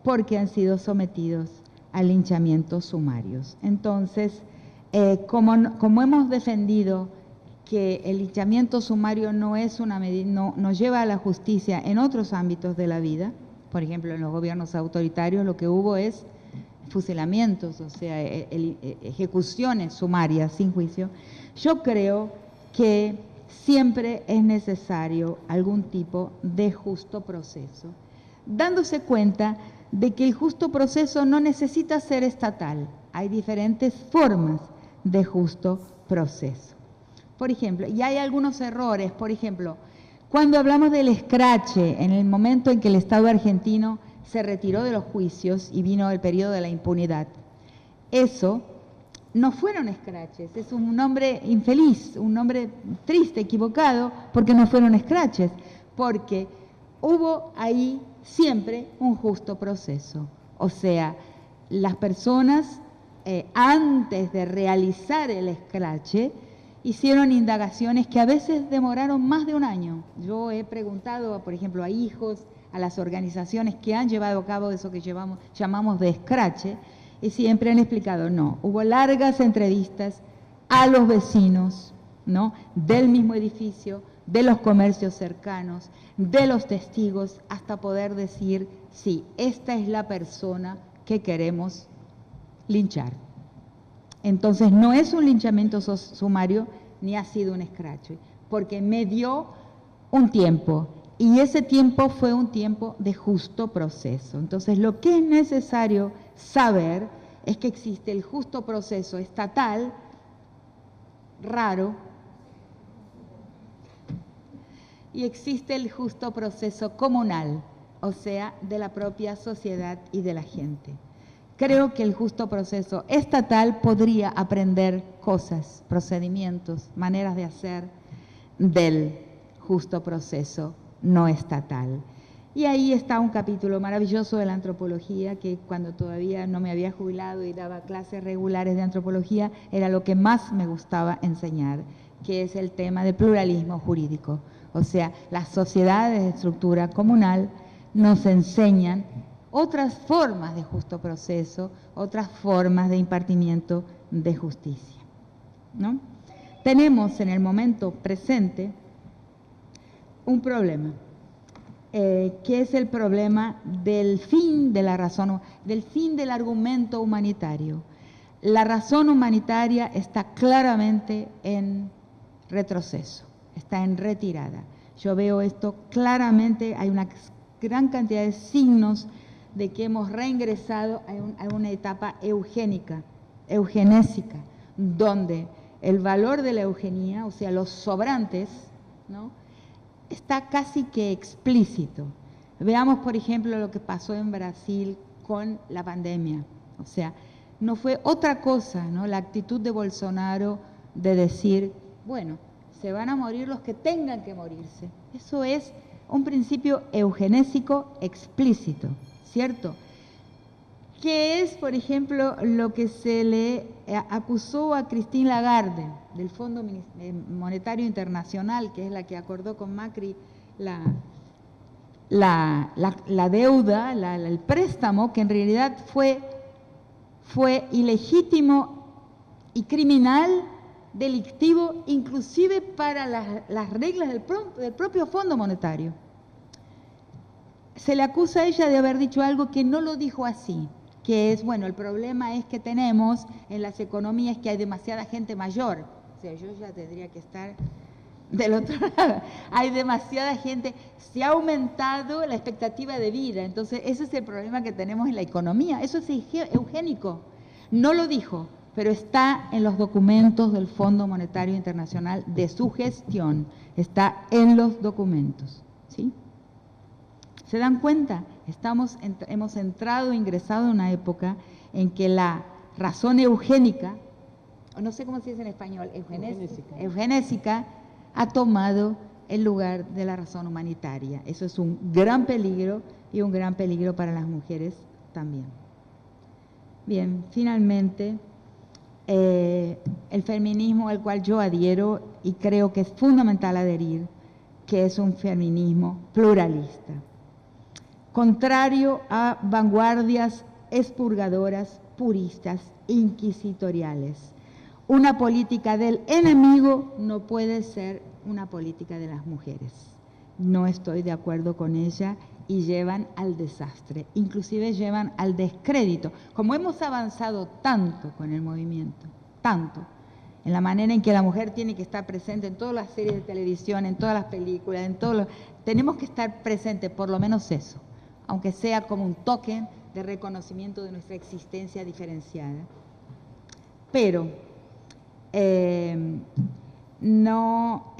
porque han sido sometidos a linchamientos sumarios. Entonces, como hemos defendido que el linchamiento sumario no es una medida, no lleva a la justicia en otros ámbitos de la vida, por ejemplo, en los gobiernos autoritarios lo que hubo es fusilamientos, o sea, ejecuciones sumarias sin juicio. Yo creo que siempre es necesario algún tipo de justo proceso, dándose cuenta de que el justo proceso no necesita ser estatal, hay diferentes formas de justo proceso. Por ejemplo, y hay algunos errores, por ejemplo, cuando hablamos del escrache, en el momento en que el Estado argentino se retiró de los juicios y vino el periodo de la impunidad, eso no fueron escraches, es un nombre infeliz, un nombre triste, equivocado, porque no fueron escraches, porque hubo ahí siempre un justo proceso. O sea, las personas antes de realizar el escrache hicieron indagaciones que a veces demoraron más de un año. Yo he preguntado, por ejemplo, a hijos, a las organizaciones que han llevado a cabo eso que llamamos de escrache, y siempre han explicado, no, hubo largas entrevistas a los vecinos, ¿no?, del mismo edificio, de los comercios cercanos, de los testigos, hasta poder decir, sí, esta es la persona que queremos linchar. Entonces, no es un linchamiento sumario, ni ha sido un escrache, porque me dio un tiempo, y ese tiempo fue un tiempo de justo proceso. Entonces, lo que es necesario saber es que existe el justo proceso estatal, raro, y existe el justo proceso comunal, o sea, de la propia sociedad y de la gente. Creo que el justo proceso estatal podría aprender cosas, procedimientos, maneras de hacer del justo proceso no estatal. Y ahí está un capítulo maravilloso de la antropología, que cuando todavía no me había jubilado y daba clases regulares de antropología, era lo que más me gustaba enseñar, que es el tema del pluralismo jurídico. O sea, las sociedades de estructura comunal nos enseñan otras formas de justo proceso, otras formas de impartimiento de justicia, ¿no? Tenemos en el momento presente un problema, que es el problema del fin de la razón, del fin del argumento humanitario. La razón humanitaria está claramente en retroceso, está en retirada. Yo veo esto claramente, hay una gran cantidad de signos de que hemos reingresado a una etapa eugenésica, donde el valor de la eugenía, o sea, los sobrantes, ¿no?, está casi que explícito. Veamos, por ejemplo, lo que pasó en Brasil con la pandemia. O sea, no fue otra cosa, ¿no?, la actitud de Bolsonaro de decir, bueno, se van a morir los que tengan que morirse. Eso es un principio eugenésico explícito, ¿cierto? Que es, por ejemplo, lo que se le acusó a Christine Lagarde, del Fondo Monetario Internacional, que es la que acordó con Macri la deuda, el préstamo, que en realidad fue ilegítimo y criminal, delictivo, inclusive para las reglas del propio Fondo Monetario. Se le acusa a ella de haber dicho algo que no lo dijo así, que es, bueno, el problema es que tenemos en las economías que hay demasiada gente mayor. O sea, yo ya tendría que estar del otro lado. Hay demasiada gente, se ha aumentado la expectativa de vida, entonces ese es el problema que tenemos en la economía. Eso es eugénico. No lo dijo, pero está en los documentos del Fondo Monetario Internacional de su gestión, está en los documentos, ¿sí? ¿Se dan cuenta? Hemos ingresado en una época en que la razón eugénica, no sé cómo se dice en español, eugenésica, ha tomado el lugar de la razón humanitaria. Eso es un gran peligro y un gran peligro para las mujeres también. Bien, finalmente, el feminismo al cual yo adhiero y creo que es fundamental adherir, que es un feminismo pluralista, contrario a vanguardias expurgadoras, puristas, inquisitoriales. Una política del enemigo no puede ser una política de las mujeres. No estoy de acuerdo con ella y llevan al desastre, inclusive llevan al descrédito. Como hemos avanzado tanto con el movimiento, tanto, en la manera en que la mujer tiene que estar presente en todas las series de televisión, en todas las películas, tenemos que estar presente, por lo menos eso, aunque sea como un token de reconocimiento de nuestra existencia diferenciada. Pero no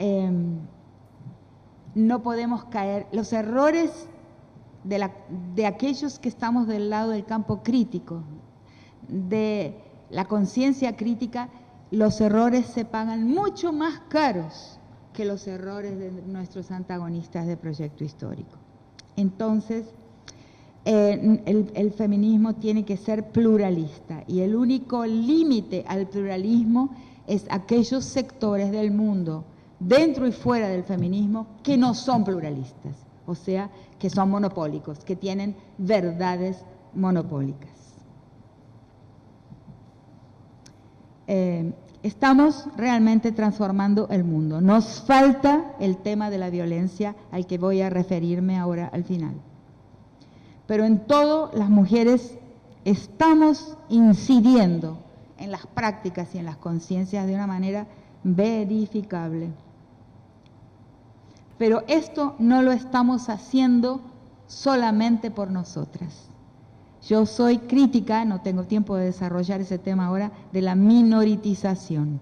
podemos caer. Los errores de aquellos que estamos del lado del campo crítico, de la conciencia crítica, los errores se pagan mucho más caros que los errores de nuestros antagonistas de proyecto histórico. Entonces, el feminismo tiene que ser pluralista y el único límite al pluralismo es aquellos sectores del mundo, dentro y fuera del feminismo, que no son pluralistas, o sea, que son monopólicos, que tienen verdades monopólicas. Estamos realmente transformando el mundo. Nos falta el tema de la violencia, al que voy a referirme ahora al final. Pero en todo, las mujeres estamos incidiendo en las prácticas y en las conciencias de una manera verificable. Pero esto no lo estamos haciendo solamente por nosotras. Yo soy crítica, no tengo tiempo de desarrollar ese tema ahora, de la minoritización.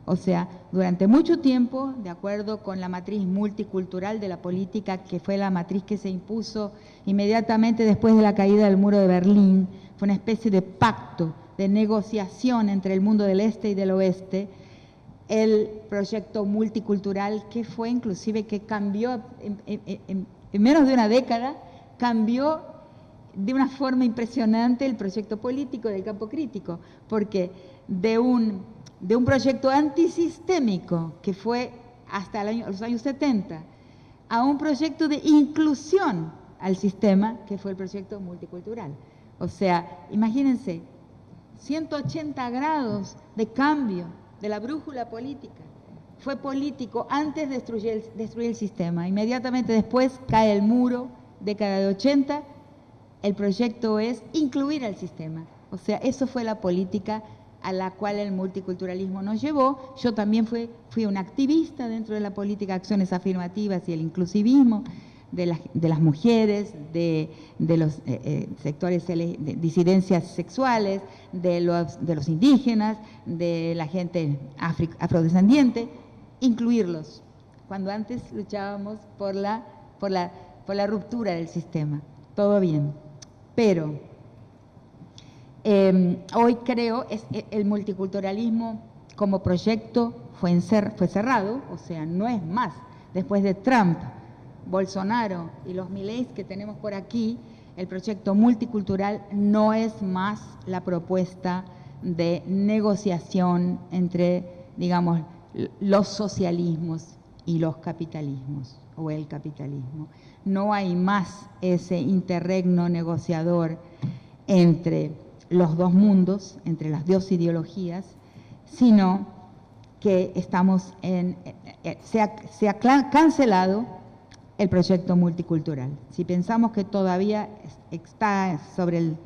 O sea, durante mucho tiempo, de acuerdo con la matriz multicultural de la política, que fue la matriz que se impuso inmediatamente después de la caída del muro de Berlín, fue una especie de pacto, de negociación entre el mundo del este y del oeste, el proyecto multicultural que fue inclusive que cambió en menos de una década, cambió de una forma impresionante el proyecto político del campo crítico, porque de un proyecto antisistémico que fue hasta los años 70 a un proyecto de inclusión al sistema que fue el proyecto multicultural. O sea, imagínense, 180 grados de cambio de la brújula política. Fue político antes de destruir el sistema. Inmediatamente después cae el muro, década de 80, el proyecto es incluir al sistema. O sea, eso fue la política a la cual el multiculturalismo nos llevó. Yo también fui una activista dentro de la política de acciones afirmativas y el inclusivismo de las mujeres, de los sectores de disidencias sexuales, de los indígenas, de la gente afrodescendiente, incluirlos. cuando antes luchábamos por la ruptura del sistema. Todo bien. Pero hoy creo el multiculturalismo como proyecto fue cerrado, o sea, no es más. Después de Trump, Bolsonaro y los Mileis que tenemos por aquí, el proyecto multicultural no es más la propuesta de negociación entre, digamos, los socialismos y los capitalismos, o el capitalismo. No hay más ese interregno negociador entre los dos mundos, entre las dos ideologías, sino que se ha cancelado el proyecto multicultural. Si pensamos que todavía está sobre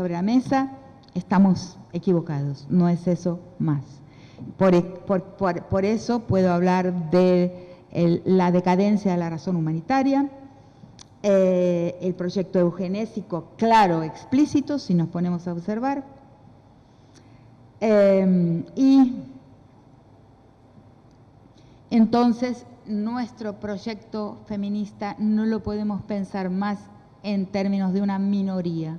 la mesa, estamos equivocados, no es eso más. Por eso puedo hablar de la decadencia de la razón humanitaria, el proyecto eugenésico claro, explícito, si nos ponemos a observar, y entonces nuestro proyecto feminista no lo podemos pensar más en términos de una minoría.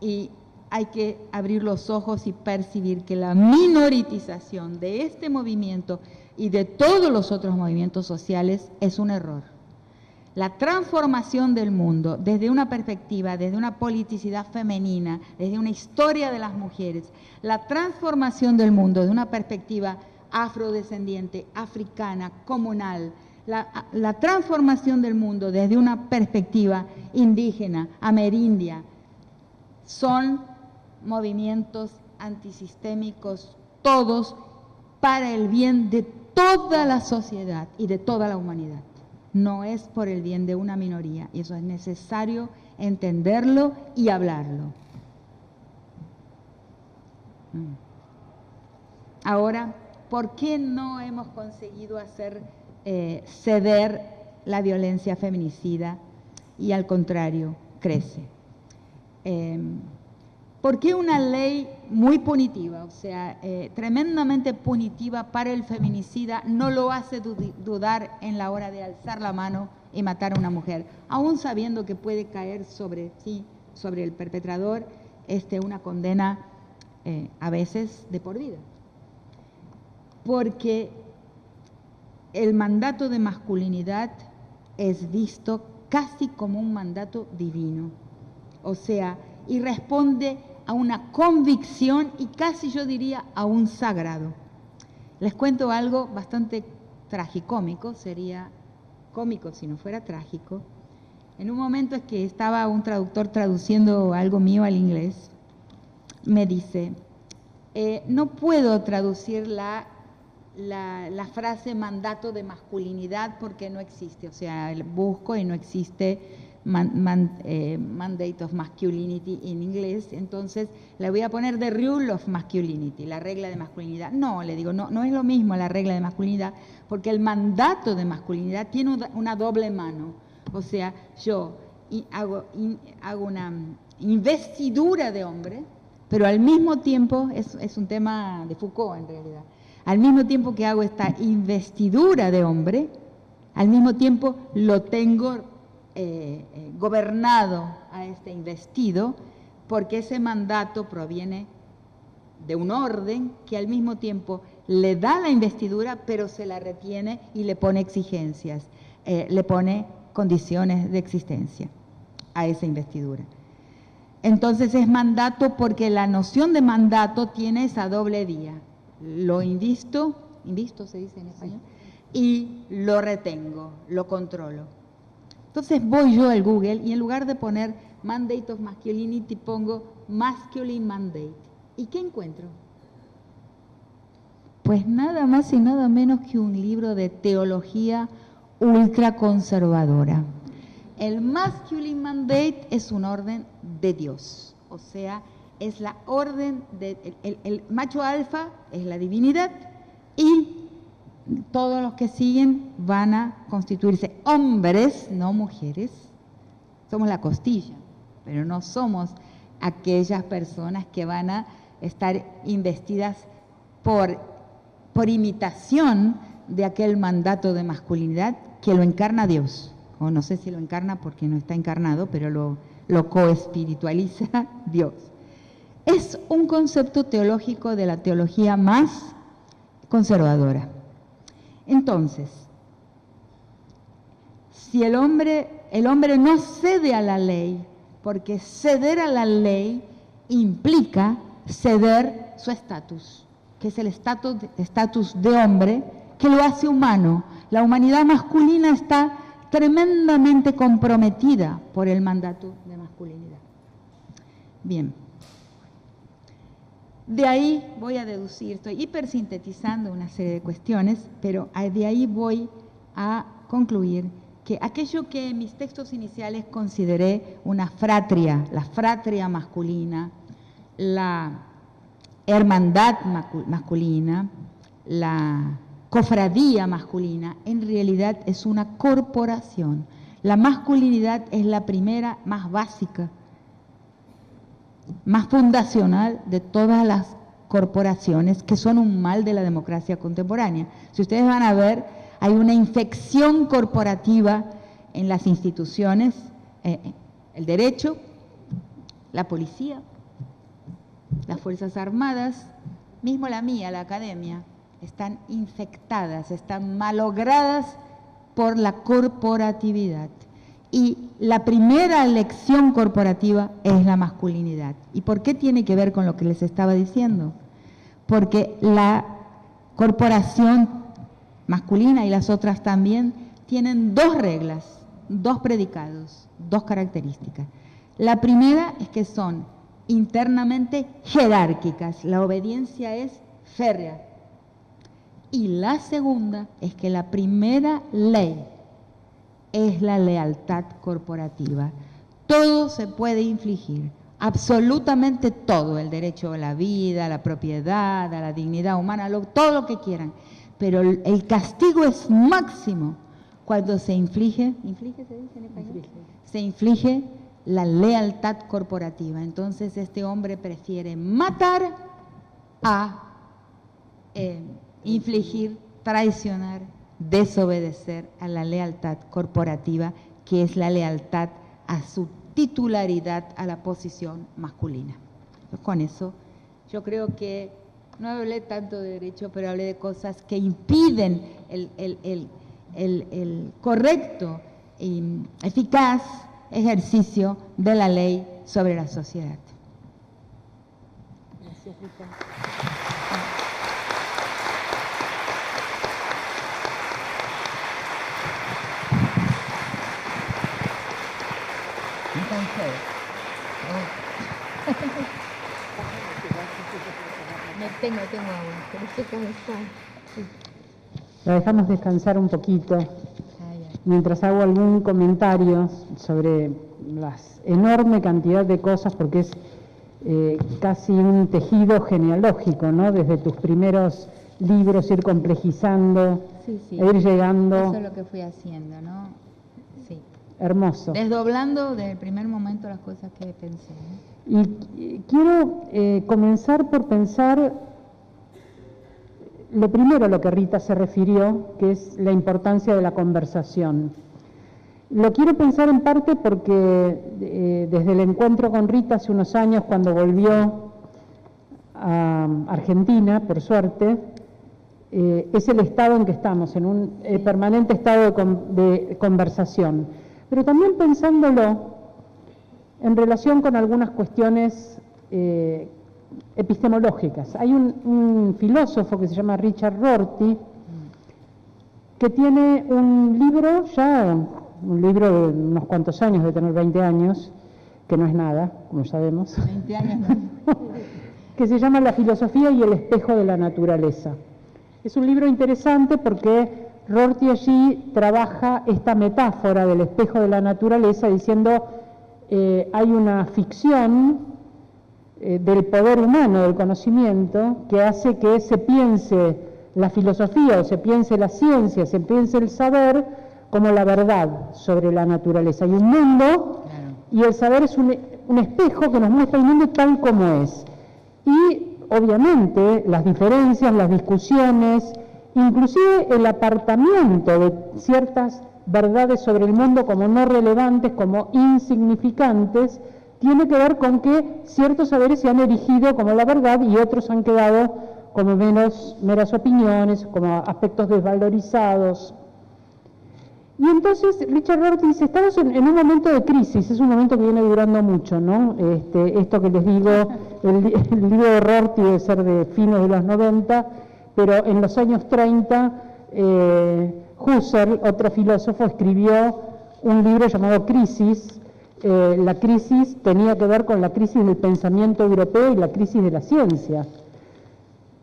Y hay que abrir los ojos y percibir que la minoritización de este movimiento y de todos los otros movimientos sociales es un error. La transformación del mundo desde una perspectiva, desde una politicidad femenina, desde una historia de las mujeres, la transformación del mundo desde una perspectiva afrodescendiente, africana, comunal, la transformación del mundo desde una perspectiva indígena, amerindia, son movimientos antisistémicos, todos para el bien de toda la sociedad y de toda la humanidad. No es por el bien de una minoría, y eso es necesario entenderlo y hablarlo. Ahora, ¿por qué no hemos conseguido hacer ceder la violencia feminicida y al contrario, crece? ¿Por qué una ley muy punitiva, o sea, tremendamente punitiva para el feminicida, no lo hace dudar en la hora de alzar la mano y matar a una mujer, aún sabiendo que puede caer sobre el perpetrador, una condena a veces de por vida? Porque el mandato de masculinidad es visto casi como un mandato divino, o sea, y responde a una convicción y casi yo diría a un sagrado. Les cuento algo bastante tragicómico, sería cómico si no fuera trágico. En un momento es que estaba un traductor traduciendo algo mío al inglés, me dice, no puedo traducir la frase mandato de masculinidad porque no existe, o sea, busco y no existe mandate of masculinity en inglés, entonces le voy a poner the rule of masculinity, la regla de masculinidad. No, le digo, no es lo mismo la regla de masculinidad, porque el mandato de masculinidad tiene una doble mano, o sea, yo hago una investidura de hombre, pero al mismo tiempo, es un tema de Foucault en realidad, al mismo tiempo que hago esta investidura de hombre, al mismo tiempo lo tengo gobernado a este investido, porque ese mandato proviene de un orden que al mismo tiempo le da la investidura, pero se la retiene y le pone exigencias, le pone condiciones de existencia a esa investidura. Entonces es mandato porque la noción de mandato tiene esa doble vía. Lo invisto se dice en español, y lo retengo, lo controlo. Entonces voy yo al Google y en lugar de poner mandate of masculinity pongo masculine mandate. ¿Y qué encuentro? Pues nada más y nada menos que un libro de teología ultraconservadora. El masculine mandate es un orden de Dios, o sea, es la orden el macho alfa es la divinidad y todos los que siguen van a constituirse hombres, no mujeres. Somos la costilla, pero no somos aquellas personas que van a estar investidas por por imitación de aquel mandato de masculinidad que lo encarna Dios. O no sé si lo encarna porque no está encarnado, pero lo coespiritualiza Dios. Es un concepto teológico de la teología más conservadora. Entonces, si el hombre no cede a la ley, porque ceder a la ley implica ceder su estatus, que es el estatus de hombre que lo hace humano. La humanidad masculina está tremendamente comprometida por el mandato de masculinidad. Bien. De ahí voy a deducir, estoy hipersintetizando una serie de cuestiones, pero de ahí voy a concluir que aquello que en mis textos iniciales consideré una fratria, la fratria masculina, la hermandad masculina, la cofradía masculina, en realidad es una corporación. La masculinidad es la primera, más básica, más fundacional de todas las corporaciones, que son un mal de la democracia contemporánea. Si ustedes van a ver, hay una infección corporativa en las instituciones, el derecho, la policía, las Fuerzas Armadas, mismo la mía, la academia, están infectadas, están malogradas por la corporatividad. Y la primera lección corporativa es la masculinidad. ¿Y por qué tiene que ver con lo que les estaba diciendo? Porque la corporación masculina y las otras también tienen dos reglas, dos predicados, dos características. La primera es que son internamente jerárquicas, la obediencia es férrea. Y la segunda es que la primera ley es la lealtad corporativa. Todo se puede infligir, absolutamente todo, el derecho a la vida, a la propiedad, a la dignidad humana, todo lo que quieran. Pero el castigo es máximo cuando se inflige, se inflige la lealtad corporativa. Entonces este hombre prefiere matar a infligir, traicionar, desobedecer a la lealtad corporativa, que es la lealtad a su titularidad, a la posición masculina. Entonces, con eso, yo creo que no hablé tanto de derecho, pero hablé de cosas que impiden el correcto y eficaz ejercicio de la ley sobre la sociedad. Gracias, Rita. Tengo agua, pero estoy cansada. Sí. La dejamos descansar un poquito mientras hago algún comentario sobre la enorme cantidad de cosas, porque es casi un tejido genealógico, ¿no? Desde tus primeros libros ir complejizando, sí. ir llegando. Eso es lo que fui haciendo, ¿no? Sí. Hermoso. Desdoblando desde el primer momento las cosas que pensé, ¿no? Y quiero comenzar por pensar lo primero a lo que Rita se refirió, que es la importancia de la conversación. Lo quiero pensar en parte porque desde el encuentro con Rita hace unos años, cuando volvió a Argentina, por suerte, es el estado en que estamos, en un permanente estado de conversación. Pero también pensándolo en relación con algunas cuestiones epistemológicas. Hay un filósofo que se llama Richard Rorty, que tiene un libro de unos cuantos años, de tener 20 años, que no es nada, como sabemos, 20 años, ¿no? que se llama La filosofía y el espejo de la naturaleza. Es un libro interesante porque Rorty allí trabaja esta metáfora del espejo de la naturaleza diciendo hay una ficción del poder humano, del conocimiento, que hace que se piense la filosofía o se piense la ciencia, se piense el saber como la verdad sobre la naturaleza. Hay un mundo, claro, y el saber es un espejo que nos muestra el mundo tal como es. Y obviamente las diferencias, las discusiones, inclusive el apartamiento de ciertas verdades sobre el mundo como no relevantes, como insignificantes, tiene que ver con que ciertos saberes se han erigido como la verdad y otros han quedado como meras opiniones, como aspectos desvalorizados. Y entonces Richard Rorty dice, estamos en un momento de crisis, es un momento que viene durando mucho, ¿no? Esto que les digo, el libro de Rorty debe ser de fines de los 90, pero en los años 30, Husserl, otro filósofo, escribió un libro llamado Crisis. La crisis tenía que ver con la crisis del pensamiento europeo y la crisis de la ciencia.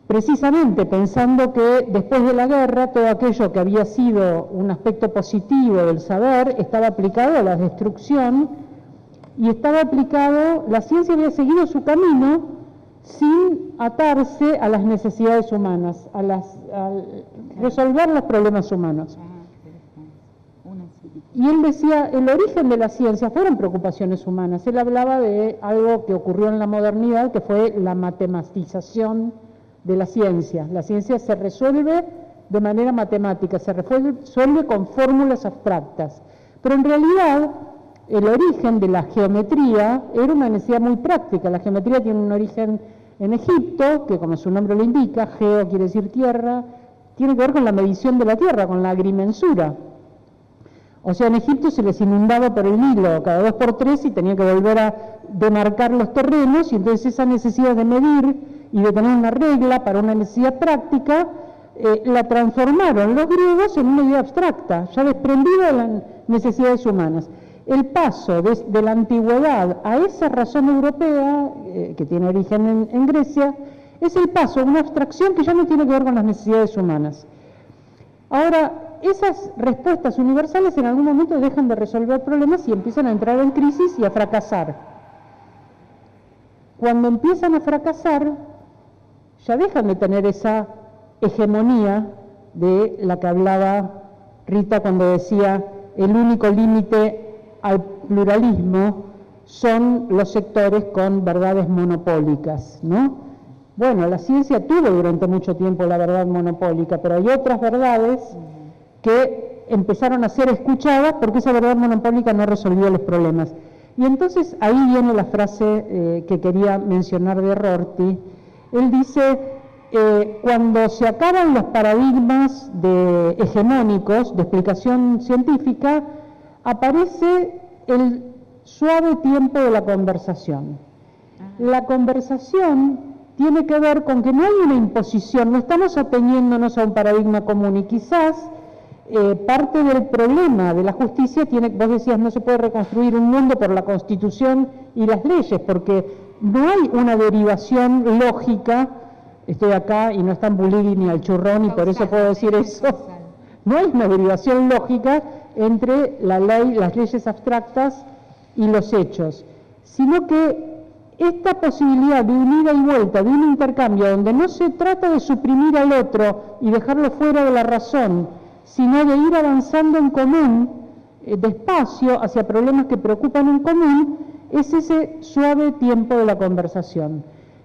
Precisamente pensando que después de la guerra todo aquello que había sido un aspecto positivo del saber estaba aplicado a la destrucción y estaba aplicado, la ciencia había seguido su camino sin atarse a las necesidades humanas, a resolver los problemas humanos. Y él decía, el origen de la ciencia fueron preocupaciones humanas. Él hablaba de algo que ocurrió en la modernidad, que fue la matematización de la ciencia. La ciencia se resuelve de manera matemática, se resuelve con fórmulas abstractas. Pero en realidad, el origen de la geometría era una necesidad muy práctica. La geometría tiene un origen en Egipto, que como su nombre lo indica, geo quiere decir tierra, tiene que ver con la medición de la tierra, con la agrimensura. O sea, en Egipto se les inundaba por el Nilo cada 2 por 3 y tenía que volver a demarcar los terrenos, y entonces esa necesidad de medir y de tener una regla para una necesidad práctica, la transformaron los griegos en una idea abstracta, ya desprendida de las necesidades humanas. El paso de la antigüedad a esa razón europea, que tiene origen en Grecia, es el paso a una abstracción que ya no tiene que ver con las necesidades humanas. Ahora, esas respuestas universales en algún momento dejan de resolver problemas y empiezan a entrar en crisis y a fracasar. Cuando empiezan a fracasar, ya dejan de tener esa hegemonía de la que hablaba Rita cuando decía el único límite al pluralismo son los sectores con verdades monopólicas, ¿no? Bueno, la ciencia tuvo durante mucho tiempo la verdad monopólica, pero hay otras verdades que empezaron a ser escuchadas porque esa verdad monopólica no resolvió los problemas. Y entonces ahí viene la frase que quería mencionar de Rorty. Él dice, cuando se acaban los paradigmas hegemónicos de explicación científica, aparece el suave tiempo de la conversación. La conversación tiene que ver con que no hay una imposición, no estamos ateniéndonos a un paradigma común, y quizás parte del problema de la justicia vos decías, no se puede reconstruir un mundo por la Constitución y las leyes, porque no hay una derivación lógica. Estoy acá y no está en Bulligui ni al churrón, y por eso puedo decir eso. No hay una derivación lógica entre la ley, las leyes abstractas y los hechos, sino que esta posibilidad de un ida y vuelta, de un intercambio, donde no se trata de suprimir al otro y dejarlo fuera de la razón, sino de ir avanzando en común, despacio, hacia problemas que preocupan en común, es ese suave tiempo de la conversación.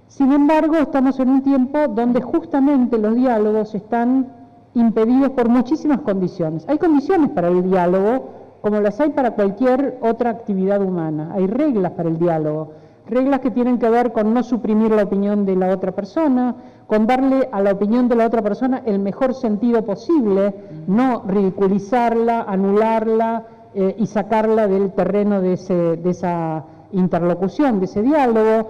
Sin embargo, estamos en un tiempo donde justamente los diálogos están impedidos por muchísimas condiciones. Hay condiciones para el diálogo, como las hay para cualquier otra actividad humana. Hay reglas para el diálogo, reglas que tienen que ver con no suprimir la opinión de la otra persona, con darle a la opinión de la otra persona el mejor sentido posible, no ridiculizarla, anularla y sacarla del terreno de esa interlocución, de ese diálogo.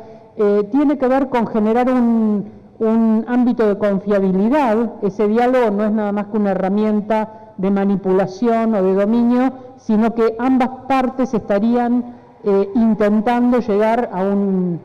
Tiene que ver con generar un ámbito de confiabilidad. Ese diálogo no es nada más que una herramienta de manipulación o de dominio, sino que ambas partes estarían intentando llegar a un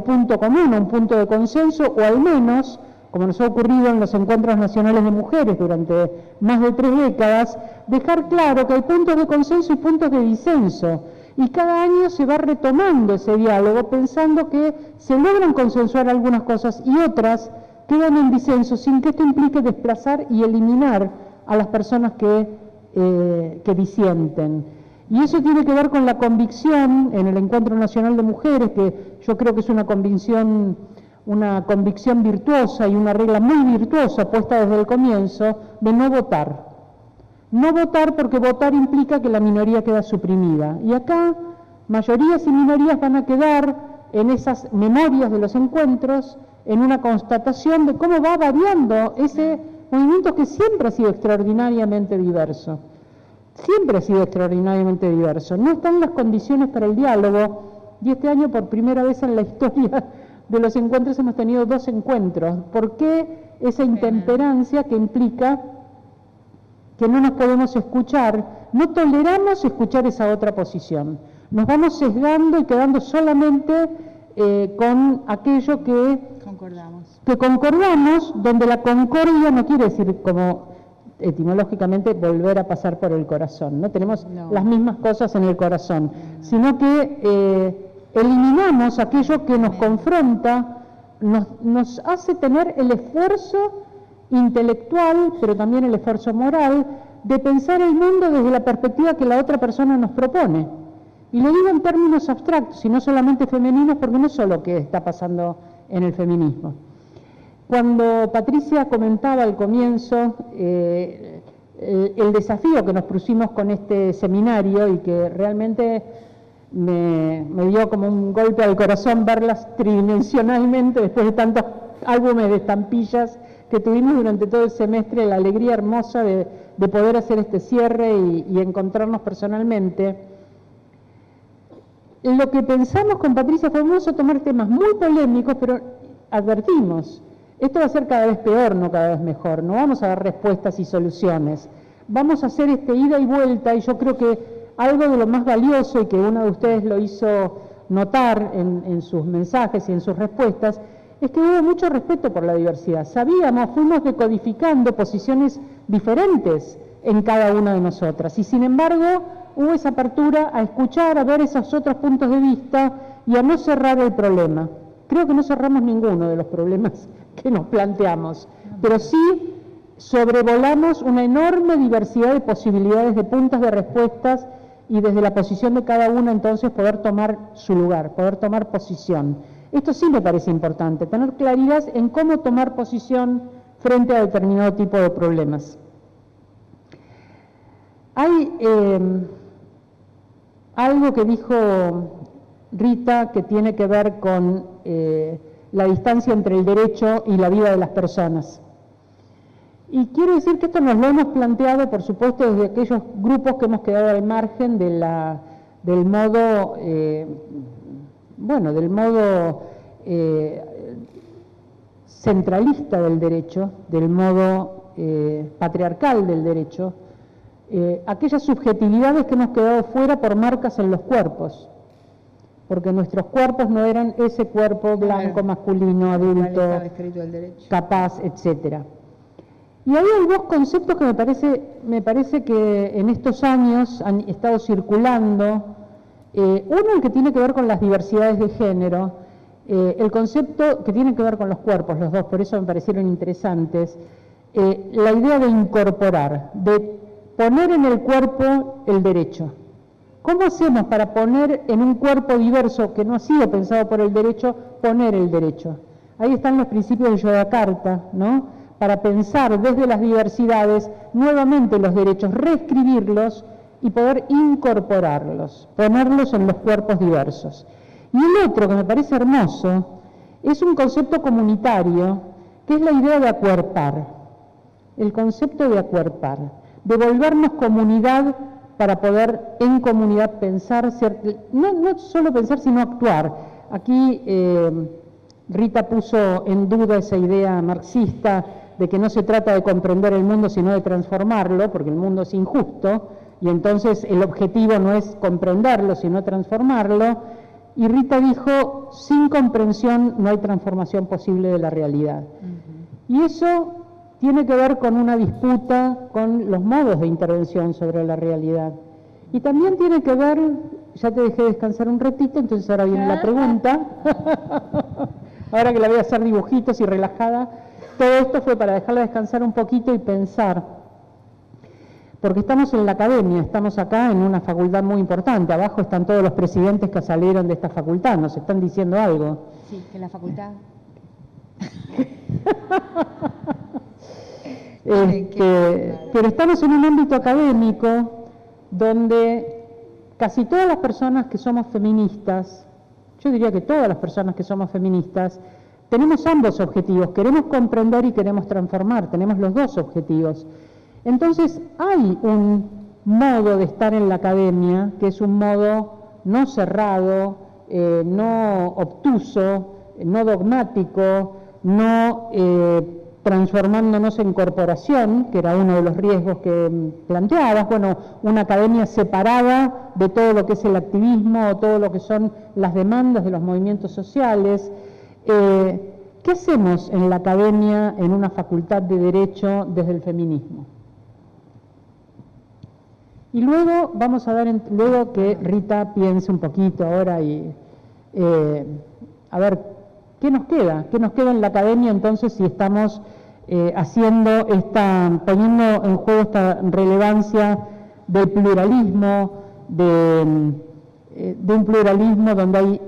punto común, a un punto de consenso, o al menos, como nos ha ocurrido en los encuentros nacionales de mujeres durante más de 3 décadas, dejar claro que hay puntos de consenso y puntos de disenso. Y cada año se va retomando ese diálogo pensando que se logran consensuar algunas cosas y otras quedan en disenso, sin que esto implique desplazar y eliminar a las personas que disienten. Y eso tiene que ver con la convicción en el Encuentro Nacional de Mujeres, que yo creo que es una convicción una convicción virtuosa y una regla muy virtuosa puesta desde el comienzo de no votar. No votar porque votar implica que la minoría queda suprimida. Y acá mayorías y minorías van a quedar en esas memorias de los encuentros, en una constatación de cómo va variando ese movimiento que siempre ha sido extraordinariamente diverso. Siempre ha sido extraordinariamente diverso. No están las condiciones para el diálogo, y este año por primera vez en la historia de los encuentros hemos tenido 2 encuentros. ¿Por qué esa intemperancia que implica que no nos podemos escuchar? No toleramos escuchar esa otra posición. Nos vamos sesgando y quedando solamente con aquello que concordamos, donde la concordia no quiere decir como etimológicamente volver a pasar por el corazón, no tenemos las mismas cosas en el corazón, sino que eliminamos aquello que nos confronta, nos hace tener el esfuerzo intelectual, pero también el esfuerzo moral, de pensar el mundo desde la perspectiva que la otra persona nos propone. Y lo digo en términos abstractos, y no solamente femeninos, porque no es solo que está pasando en el feminismo. Cuando Patricia comentaba al comienzo el desafío que nos pusimos con este seminario y que realmente me dio como un golpe al corazón verlas tridimensionalmente después de tantos álbumes de estampillas que tuvimos durante todo el semestre, la alegría hermosa de poder hacer este cierre y encontrarnos personalmente. Lo que pensamos con Patricia fue vamos a tomar temas muy polémicos, pero advertimos, esto va a ser cada vez peor, no cada vez mejor, no vamos a dar respuestas y soluciones, vamos a hacer ida y vuelta, y yo creo que algo de lo más valioso, y que uno de ustedes lo hizo notar en sus mensajes y en sus respuestas, es que hubo mucho respeto por la diversidad. Sabíamos, fuimos decodificando posiciones diferentes en cada una de nosotras, y sin embargo hubo esa apertura a escuchar, a ver esos otros puntos de vista y a no cerrar el problema. Creo que no cerramos ninguno de los problemas que nos planteamos, pero sí sobrevolamos una enorme diversidad de posibilidades, de puntos de respuestas, y desde la posición de cada una entonces poder tomar su lugar, poder tomar posición. Esto sí me parece importante, tener claridad en cómo tomar posición frente a determinado tipo de problemas. Hay algo que dijo Rita que tiene que ver con la distancia entre el derecho y la vida de las personas. Y quiero decir que esto nos lo hemos planteado, por supuesto, desde aquellos grupos que hemos quedado al margen del modo centralista del derecho, del modo patriarcal del derecho, aquellas subjetividades que hemos quedado fuera por marcas en los cuerpos, porque nuestros cuerpos no eran ese cuerpo blanco, masculino, adulto, capaz, etcétera. Y ahí hay 2 conceptos que me parece que en estos años han estado circulando. Uno, el que tiene que ver con las diversidades de género, el concepto que tiene que ver con los cuerpos, los dos, por eso me parecieron interesantes, la idea de incorporar, de poner en el cuerpo el derecho. ¿Cómo hacemos para poner en un cuerpo diverso que no ha sido pensado por el derecho, poner el derecho? Ahí están los principios de Yogyakarta, ¿no? Para pensar desde las diversidades nuevamente los derechos, reescribirlos y poder incorporarlos, ponerlos en los cuerpos diversos. Y el otro, que me parece hermoso, es un concepto comunitario, que es la idea de acuerpar, el concepto de acuerpar, de volvernos comunidad para poder en comunidad pensar, no solo pensar, sino actuar. Aquí Rita puso en duda esa idea marxista de que no se trata de comprender el mundo, sino de transformarlo, porque el mundo es injusto, y entonces el objetivo no es comprenderlo, sino transformarlo. Y Rita dijo, sin comprensión no hay transformación posible de la realidad. Y eso tiene que ver con una disputa con los modos de intervención sobre la realidad. Y también tiene que ver, ya te dejé descansar un ratito, entonces ahora viene la pregunta, ahora que la voy a hacer dibujitos y relajada, todo esto fue para dejarla descansar un poquito y pensar, porque estamos en la academia, estamos acá en una facultad muy importante, abajo están todos los presidentes que salieron de esta facultad, nos están diciendo algo. Sí, que la facultad... Pero estamos en un ámbito académico donde casi todas las personas que somos feministas, yo diría que todas las personas que somos feministas, tenemos ambos objetivos, queremos comprender y queremos transformar, tenemos los dos objetivos. Entonces hay un modo de estar en la academia que es un modo no cerrado, no obtuso, no dogmático, no transformándonos en corporación, que era uno de los riesgos que planteabas, bueno, una academia separada de todo lo que es el activismo o todo lo que son las demandas de los movimientos sociales. ¿Qué hacemos en la academia, en una facultad de Derecho, desde el feminismo? Y luego vamos a dar, luego que Rita piense un poquito ahora y a ver, ¿qué nos queda? ¿Qué nos queda en la academia entonces si estamos poniendo en juego esta relevancia del pluralismo, de un pluralismo donde hay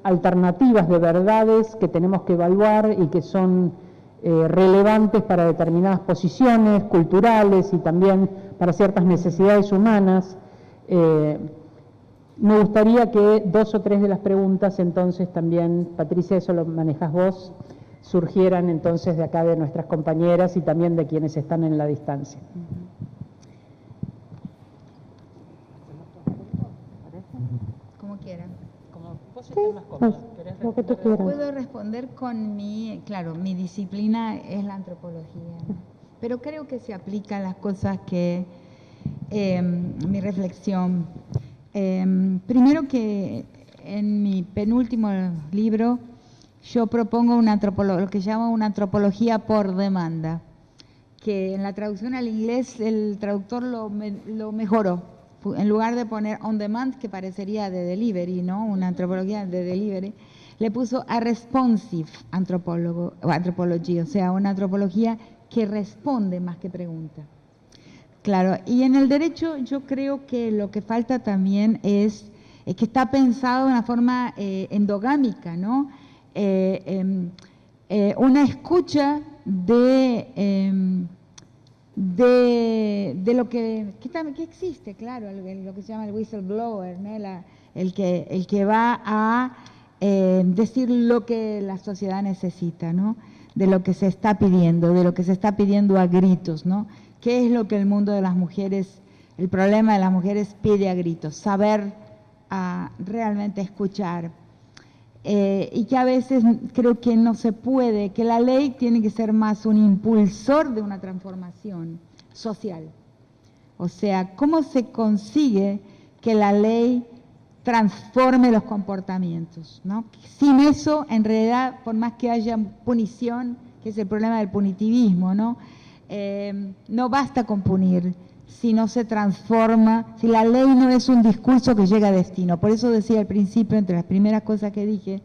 alternativas de verdades que tenemos que evaluar y que son relevantes para determinadas posiciones culturales y también para ciertas necesidades humanas? Me gustaría que 2 o 3 de las preguntas entonces también, Patricia, eso lo manejas vos, surgieran entonces de acá de nuestras compañeras y también de quienes están en la distancia. Como quieran. Como vos estés más cómoda. Lo que tú quieras. Puedo responder con mi disciplina es la antropología, ¿no? Pero creo que se aplican las cosas que, mi reflexión. Primero que en mi penúltimo libro yo propongo lo que llamo una antropología por demanda, que en la traducción al inglés el traductor lo mejoró. En lugar de poner on demand, que parecería de delivery, ¿no? Una antropología de delivery, le puso a responsive anthropology, o sea, una antropología que responde más que pregunta. Claro, y en el derecho yo creo que lo que falta también es que está pensado de una forma endogámica, ¿no? Una escucha de lo que existe, claro, lo que se llama el whistleblower, ¿no? el que va a decir lo que la sociedad necesita, ¿no? De lo que se está pidiendo, de lo que se está pidiendo a gritos, ¿no? ¿Qué es lo que el mundo de las mujeres, el problema de las mujeres pide a gritos? Saber realmente escuchar. Y que a veces creo que no se puede, que la ley tiene que ser más un impulsor de una transformación social. O sea, ¿cómo se consigue que la ley transforme los comportamientos, ¿no? Sin eso, en realidad, por más que haya punición, que es el problema del punitivismo, ¿no? No basta con punir, si no se transforma, si la ley no es un discurso que llega a destino. Por eso decía al principio, entre las primeras cosas que dije,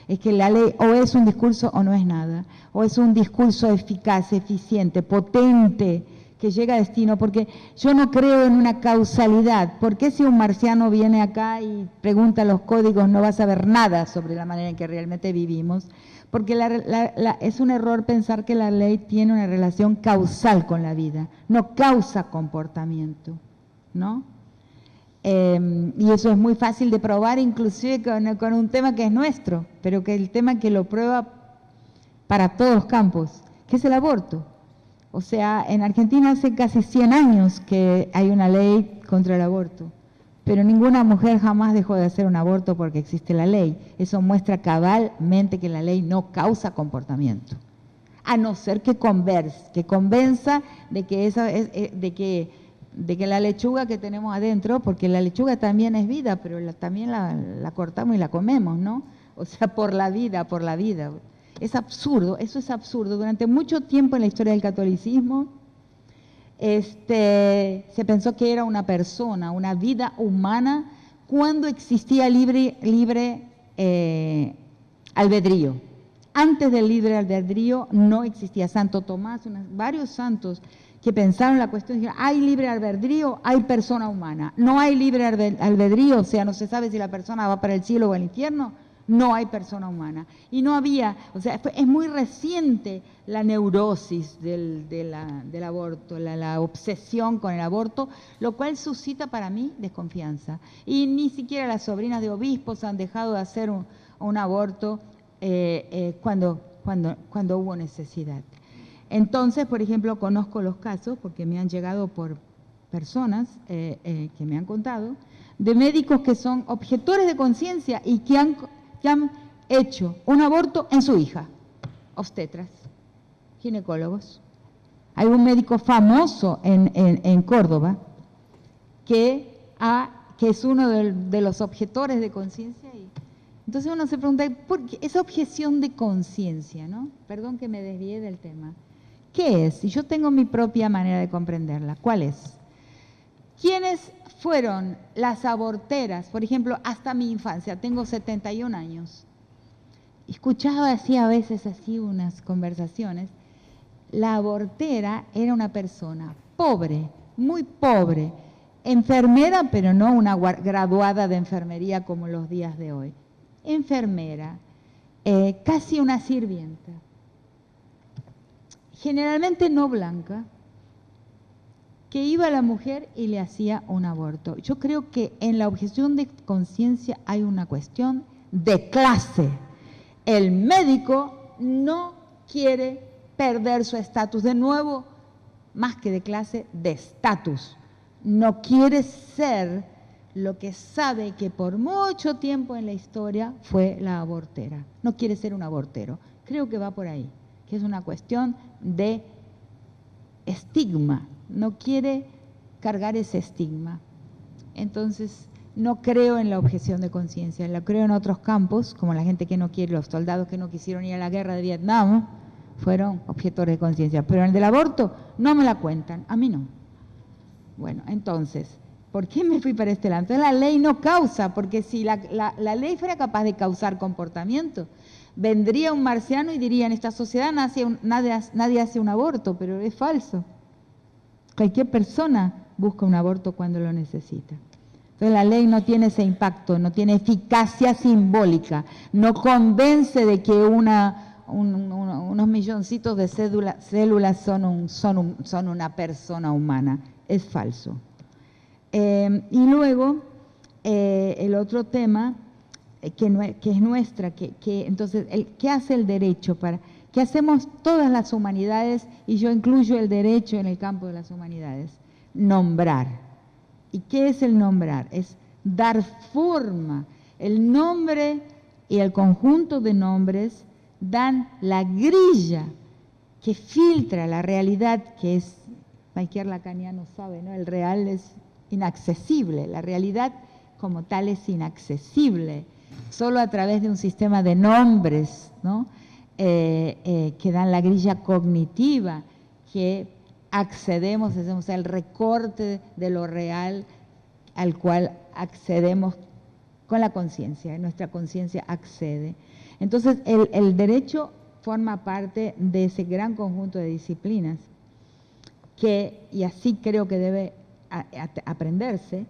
es que la ley o es un discurso o no es nada, o es un discurso eficaz, eficiente, potente, que llega a destino, porque yo no creo en una causalidad. ¿Por qué si un marciano viene acá y pregunta los códigos no va a saber nada sobre la manera en que realmente vivimos? Porque es un error pensar que la ley tiene una relación causal con la vida, no causa comportamiento, ¿no? Y eso es muy fácil de probar, inclusive con un tema que es nuestro, pero que el tema que lo prueba para todos los campos, que es el aborto. O sea, en Argentina hace casi 100 años que hay una ley contra el aborto, pero ninguna mujer jamás dejó de hacer un aborto porque existe la ley. Eso muestra cabalmente que la ley no causa comportamiento, a no ser que convenza de que la lechuga que tenemos adentro, porque la lechuga también es vida, pero también la cortamos y la comemos, ¿no? O sea, por la vida. Es absurdo, eso es absurdo. Durante mucho tiempo en la historia del catolicismo se pensó que era una persona, una vida humana, cuando existía libre albedrío. Antes del libre albedrío no existía. Santo Tomás, varios santos que pensaron la cuestión, dijeron, hay libre albedrío, hay persona humana. No hay libre albedrío, o sea, no se sabe si la persona va para el cielo o al infierno, no hay persona humana. Y no había, o sea, es muy reciente la neurosis del aborto, la obsesión con el aborto, lo cual suscita para mí desconfianza. Y ni siquiera las sobrinas de obispos han dejado de hacer un aborto cuando hubo necesidad. Entonces, por ejemplo, conozco los casos, porque me han llegado por personas que me han contado, de médicos que son objetores de conciencia y que han hecho un aborto en su hija, obstetras, ginecólogos. Hay un médico famoso en Córdoba que es uno de los objetores de conciencia. Entonces uno se pregunta, ¿por qué esa objeción de conciencia, ¿no? Perdón que me desvié del tema. ¿Qué es? Y yo tengo mi propia manera de comprenderla. ¿Cuál es? ¿Quiénes fueron las aborteras? Por ejemplo, hasta mi infancia, tengo 71 años. Escuchaba así a veces así unas conversaciones. La abortera era una persona pobre, muy pobre, enfermera, pero no una graduada de enfermería como los días de hoy. Enfermera, casi una sirvienta, generalmente no blanca, que iba a la mujer y le hacía un aborto. Yo creo que en la objeción de conciencia hay una cuestión de clase. El médico no quiere perder su estatus, de nuevo, más que de clase, de estatus. No quiere ser lo que sabe que por mucho tiempo en la historia fue la abortera. No quiere ser un abortero. Creo que va por ahí, que es una cuestión de estigma. No quiere cargar ese estigma. Entonces, no creo en la objeción de conciencia, la creo en otros campos, como la gente que no quiere, los soldados que no quisieron ir a la guerra de Vietnam, fueron objetores de conciencia. Pero en el del aborto no me la cuentan, a mí no. Bueno, entonces, ¿por qué me fui para este lado? Entonces la ley no causa, porque si la ley fuera capaz de causar comportamiento, vendría un marciano y diría, en esta sociedad nadie hace un aborto, pero es falso. Cualquier persona busca un aborto cuando lo necesita. Entonces la ley no tiene ese impacto, no tiene eficacia simbólica, no convence de que unos milloncitos de células son una persona humana. Es falso. Y luego, el otro tema que es nuestra, entonces, ¿qué hace el derecho? ¿Qué hacemos todas las humanidades? Y yo incluyo el derecho en el campo de las humanidades. Nombrar. ¿Y qué es el nombrar? Es dar forma. El nombre y el conjunto de nombres dan la grilla que filtra la realidad, que es, cualquier lacaniano sabe, ¿no? El real es inaccesible, la realidad como tal es inaccesible, solo a través de un sistema de nombres, ¿no? Que dan la grilla cognitiva, que accedemos, hacemos el recorte de lo real al cual accedemos con la conciencia, nuestra conciencia accede. Entonces el derecho forma parte de ese gran conjunto de disciplinas que, y así creo que debe aprenderse,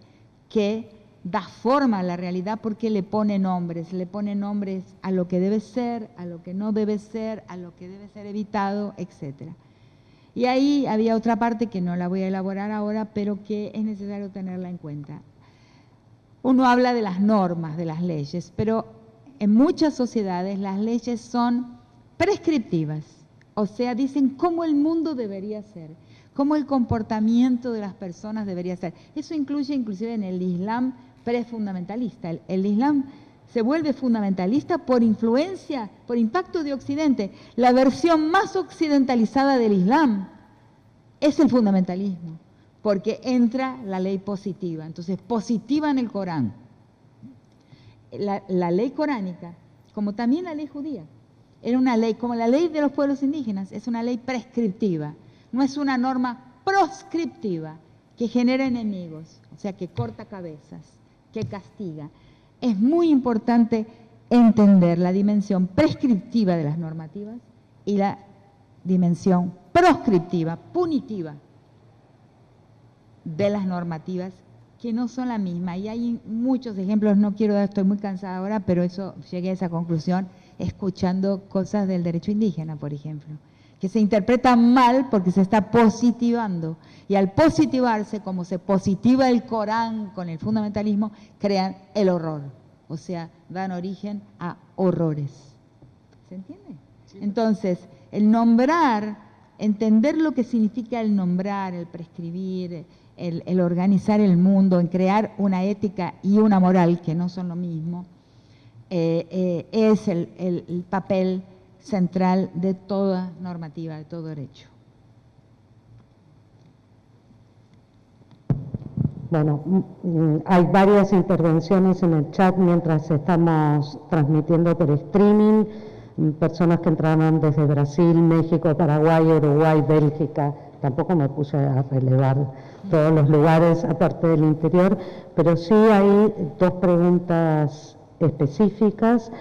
que da forma a la realidad porque le pone nombres a lo que debe ser, a lo que no debe ser, a lo que debe ser evitado, etc. Y ahí había otra parte que no la voy a elaborar ahora, pero que es necesario tenerla en cuenta. Uno habla de las normas, de las leyes, pero en muchas sociedades las leyes son prescriptivas, o sea, dicen cómo el mundo debería ser, cómo el comportamiento de las personas debería ser. Eso incluye inclusive en el Islam prefundamentalista. El Islam se vuelve fundamentalista por influencia, por impacto de Occidente. La versión más occidentalizada del Islam es el fundamentalismo, porque entra la ley positiva. Entonces, positiva en el Corán. La ley coránica, como también la ley judía, era una ley, como la ley de los pueblos indígenas, es una ley prescriptiva, no es una norma proscriptiva que genera enemigos, o sea, que corta cabezas, que castiga. Es muy importante entender la dimensión prescriptiva de las normativas y la dimensión proscriptiva, punitiva de las normativas que no son la misma. Y hay muchos ejemplos, no quiero dar, estoy muy cansada ahora, pero eso llegué a esa conclusión escuchando cosas del derecho indígena, por ejemplo, que se interpretan mal porque se está positivando. Y al positivarse, como se positiva el Corán con el fundamentalismo, crean el horror. O sea, dan origen a horrores. ¿Se entiende? Sí. Entonces, el nombrar, entender lo que significa el nombrar, el prescribir, el organizar el mundo, en crear una ética y una moral, que no son lo mismo, es el papel central de toda normativa, de todo derecho. Bueno, hay varias intervenciones en el chat mientras estamos transmitiendo por streaming, personas que entraron desde Brasil, México, Paraguay, Uruguay, Bélgica. Tampoco me puse a relevar todos los lugares aparte del interior, pero sí hay dos preguntas específicas.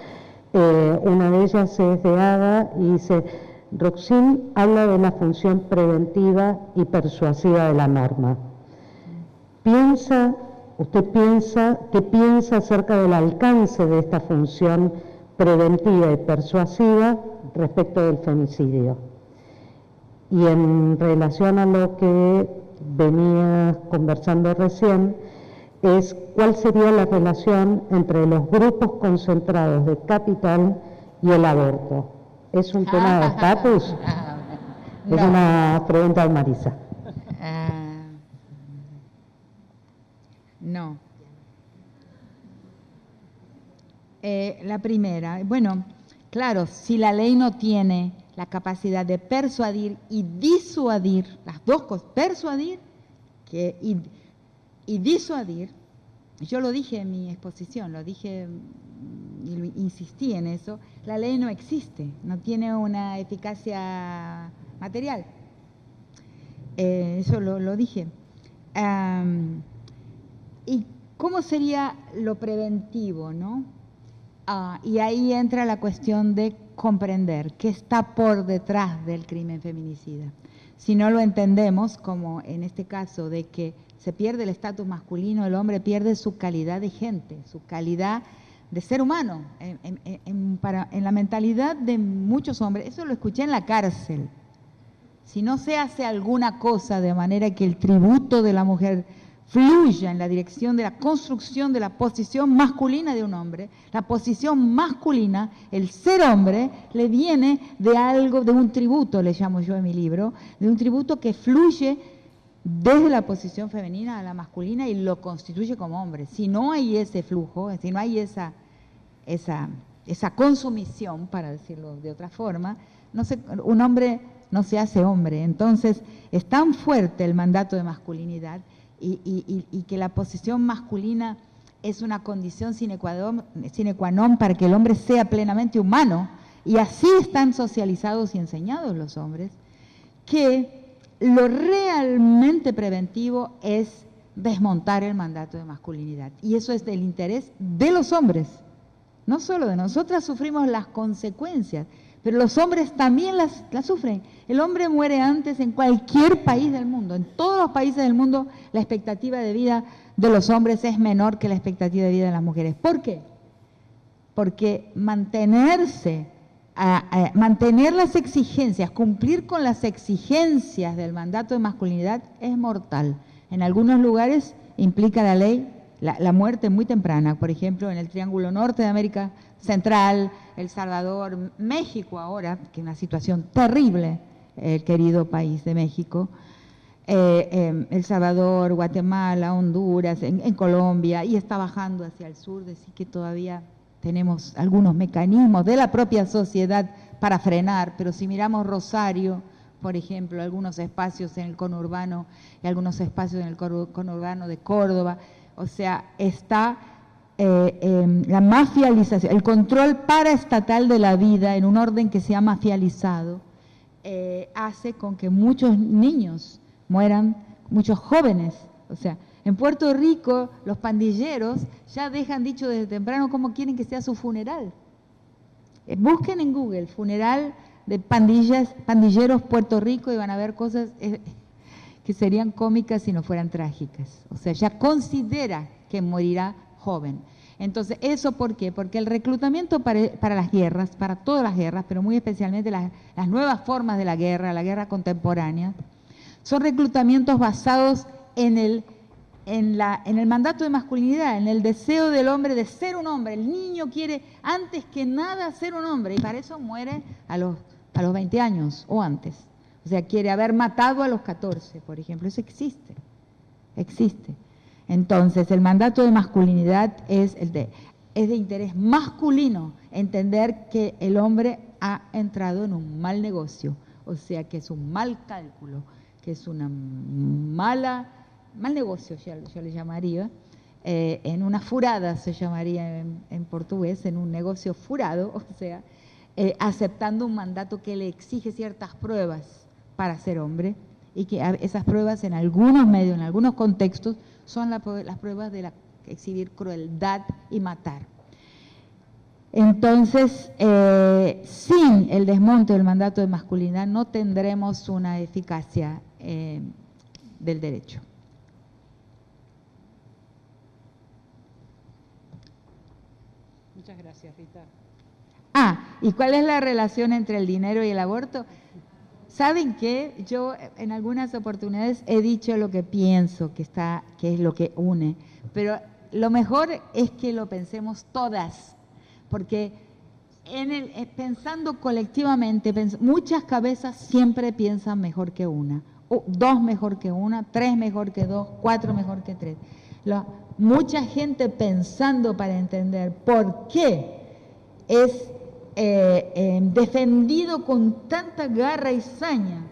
Una de ellas es de Ada y dice: Roxin habla de la función preventiva y persuasiva de la norma. ¿Qué piensa acerca del alcance de esta función preventiva y persuasiva respecto del femicidio? Y en relación a lo que venía conversando recién, es cuál sería la relación entre los grupos concentrados de capital y el aborto. ¿Es un tema de estatus? No. Es una pregunta de Marisa. No. La primera, bueno, claro, si la ley no tiene la capacidad de persuadir y disuadir, las dos cosas, persuadir y disuadir, yo lo dije en mi exposición, lo dije y insistí en eso, la ley no existe, no tiene una eficacia material. Eso lo dije. ¿Y cómo sería lo preventivo, no? Y ahí entra la cuestión de comprender qué está por detrás del crimen feminicida. Si no lo entendemos, como en este caso de que se pierde el estatus masculino, el hombre pierde su calidad de gente, su calidad de ser humano. En la mentalidad de muchos hombres, eso lo escuché en la cárcel. Si no se hace alguna cosa de manera que el tributo de la mujer fluya en la dirección de la construcción de la posición masculina de un hombre, la posición masculina, el ser hombre, le viene de algo, de un tributo, le llamo yo en mi libro, de un tributo que fluye desde la posición femenina a la masculina y lo constituye como hombre. Si no hay ese flujo, si no hay esa consumición, para decirlo de otra forma, un hombre no se hace hombre. Entonces, es tan fuerte el mandato de masculinidad y que la posición masculina es una condición sine qua non para que el hombre sea plenamente humano, y así están socializados y enseñados los hombres, que lo realmente preventivo es desmontar el mandato de masculinidad. Y eso es del interés de los hombres, no solo de nosotras. Sufrimos las consecuencias, pero los hombres también las sufren. El hombre muere antes en cualquier país del mundo. En todos los países del mundo la expectativa de vida de los hombres es menor que la expectativa de vida de las mujeres. ¿Por qué? Porque mantener las exigencias, cumplir con las exigencias del mandato de masculinidad es mortal. En algunos lugares implica la ley la muerte muy temprana, por ejemplo, en el Triángulo Norte de América Central, El Salvador, México ahora, que es una situación terrible, el querido país de México, El Salvador, Guatemala, Honduras, en Colombia, y está bajando hacia el sur, decir que todavía tenemos algunos mecanismos de la propia sociedad para frenar, pero si miramos Rosario, por ejemplo, algunos espacios en el conurbano y algunos espacios en el conurbano de Córdoba, o sea, está la mafialización, el control paraestatal de la vida en un orden que se ha mafializado, hace con que muchos niños mueran, muchos jóvenes. O sea, en Puerto Rico los pandilleros ya dejan dicho desde temprano cómo quieren que sea su funeral. Busquen en Google funeral de pandilleros Puerto Rico y van a ver cosas que serían cómicas si no fueran trágicas. O sea, ya considera que morirá joven. Entonces, ¿eso por qué? Porque el reclutamiento para las guerras, para todas las guerras, pero muy especialmente las nuevas formas de la guerra contemporánea, son reclutamientos basados en el mandato de masculinidad, en el deseo del hombre de ser un hombre. El niño quiere, antes que nada, ser un hombre, y para eso muere a los 20 años o antes. O sea, quiere haber matado a los 14, por ejemplo. Eso existe. Entonces, el mandato de masculinidad es de interés masculino, entender que el hombre ha entrado en un mal negocio, o sea, que es un mal cálculo, que es una mal negocio, yo le llamaría, en una furada se llamaría en portugués, en un negocio furado, o sea, aceptando un mandato que le exige ciertas pruebas para ser hombre, y que esas pruebas en algunos medios, en algunos contextos, son las pruebas de exhibir crueldad y matar. Entonces, sin el desmonte del mandato de masculinidad no tendremos una eficacia del derecho. Muchas gracias, Rita. ¿Y cuál es la relación entre el dinero y el aborto? ¿Saben qué? Yo en algunas oportunidades he dicho lo que pienso que es lo que une, pero lo mejor es que lo pensemos todas, porque pensando colectivamente, muchas cabezas siempre piensan mejor que una, dos mejor que una, tres mejor que dos, cuatro mejor que tres. Mucha gente pensando para entender por qué es defendido con tanta garra y saña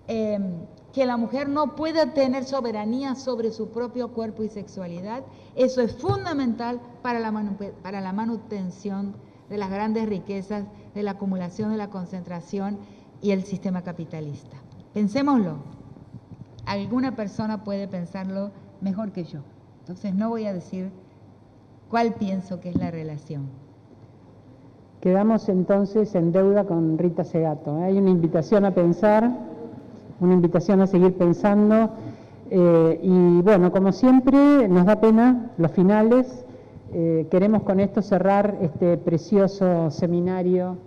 que la mujer no pueda tener soberanía sobre su propio cuerpo y sexualidad. Eso es fundamental para la manutención de las grandes riquezas, de la acumulación, de la concentración y el sistema capitalista. Pensémoslo. Alguna persona puede pensarlo mejor que yo. Entonces no voy a decir cuál pienso que es la relación. Quedamos entonces en deuda con Rita Segato. Hay una invitación a pensar, una invitación a seguir pensando, y bueno, como siempre, nos da pena los finales. Queremos con esto cerrar este precioso seminario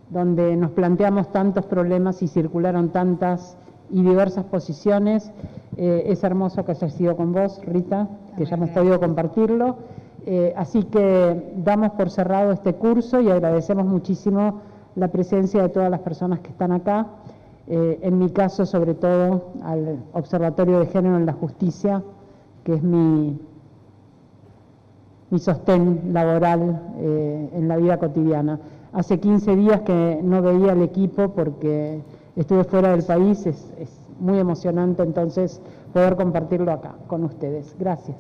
donde nos planteamos tantos problemas y circularon tantas y diversas posiciones. Es hermoso que haya sido con vos, Rita, que ya hemos podido compartirlo. Así que damos por cerrado este curso y agradecemos muchísimo la presencia de todas las personas que están acá, en mi caso sobre todo al Observatorio de Género en la Justicia, que es mi sostén laboral en la vida cotidiana. Hace 15 días que no veía al equipo porque estuve fuera del país, es muy emocionante entonces poder compartirlo acá con ustedes. Gracias.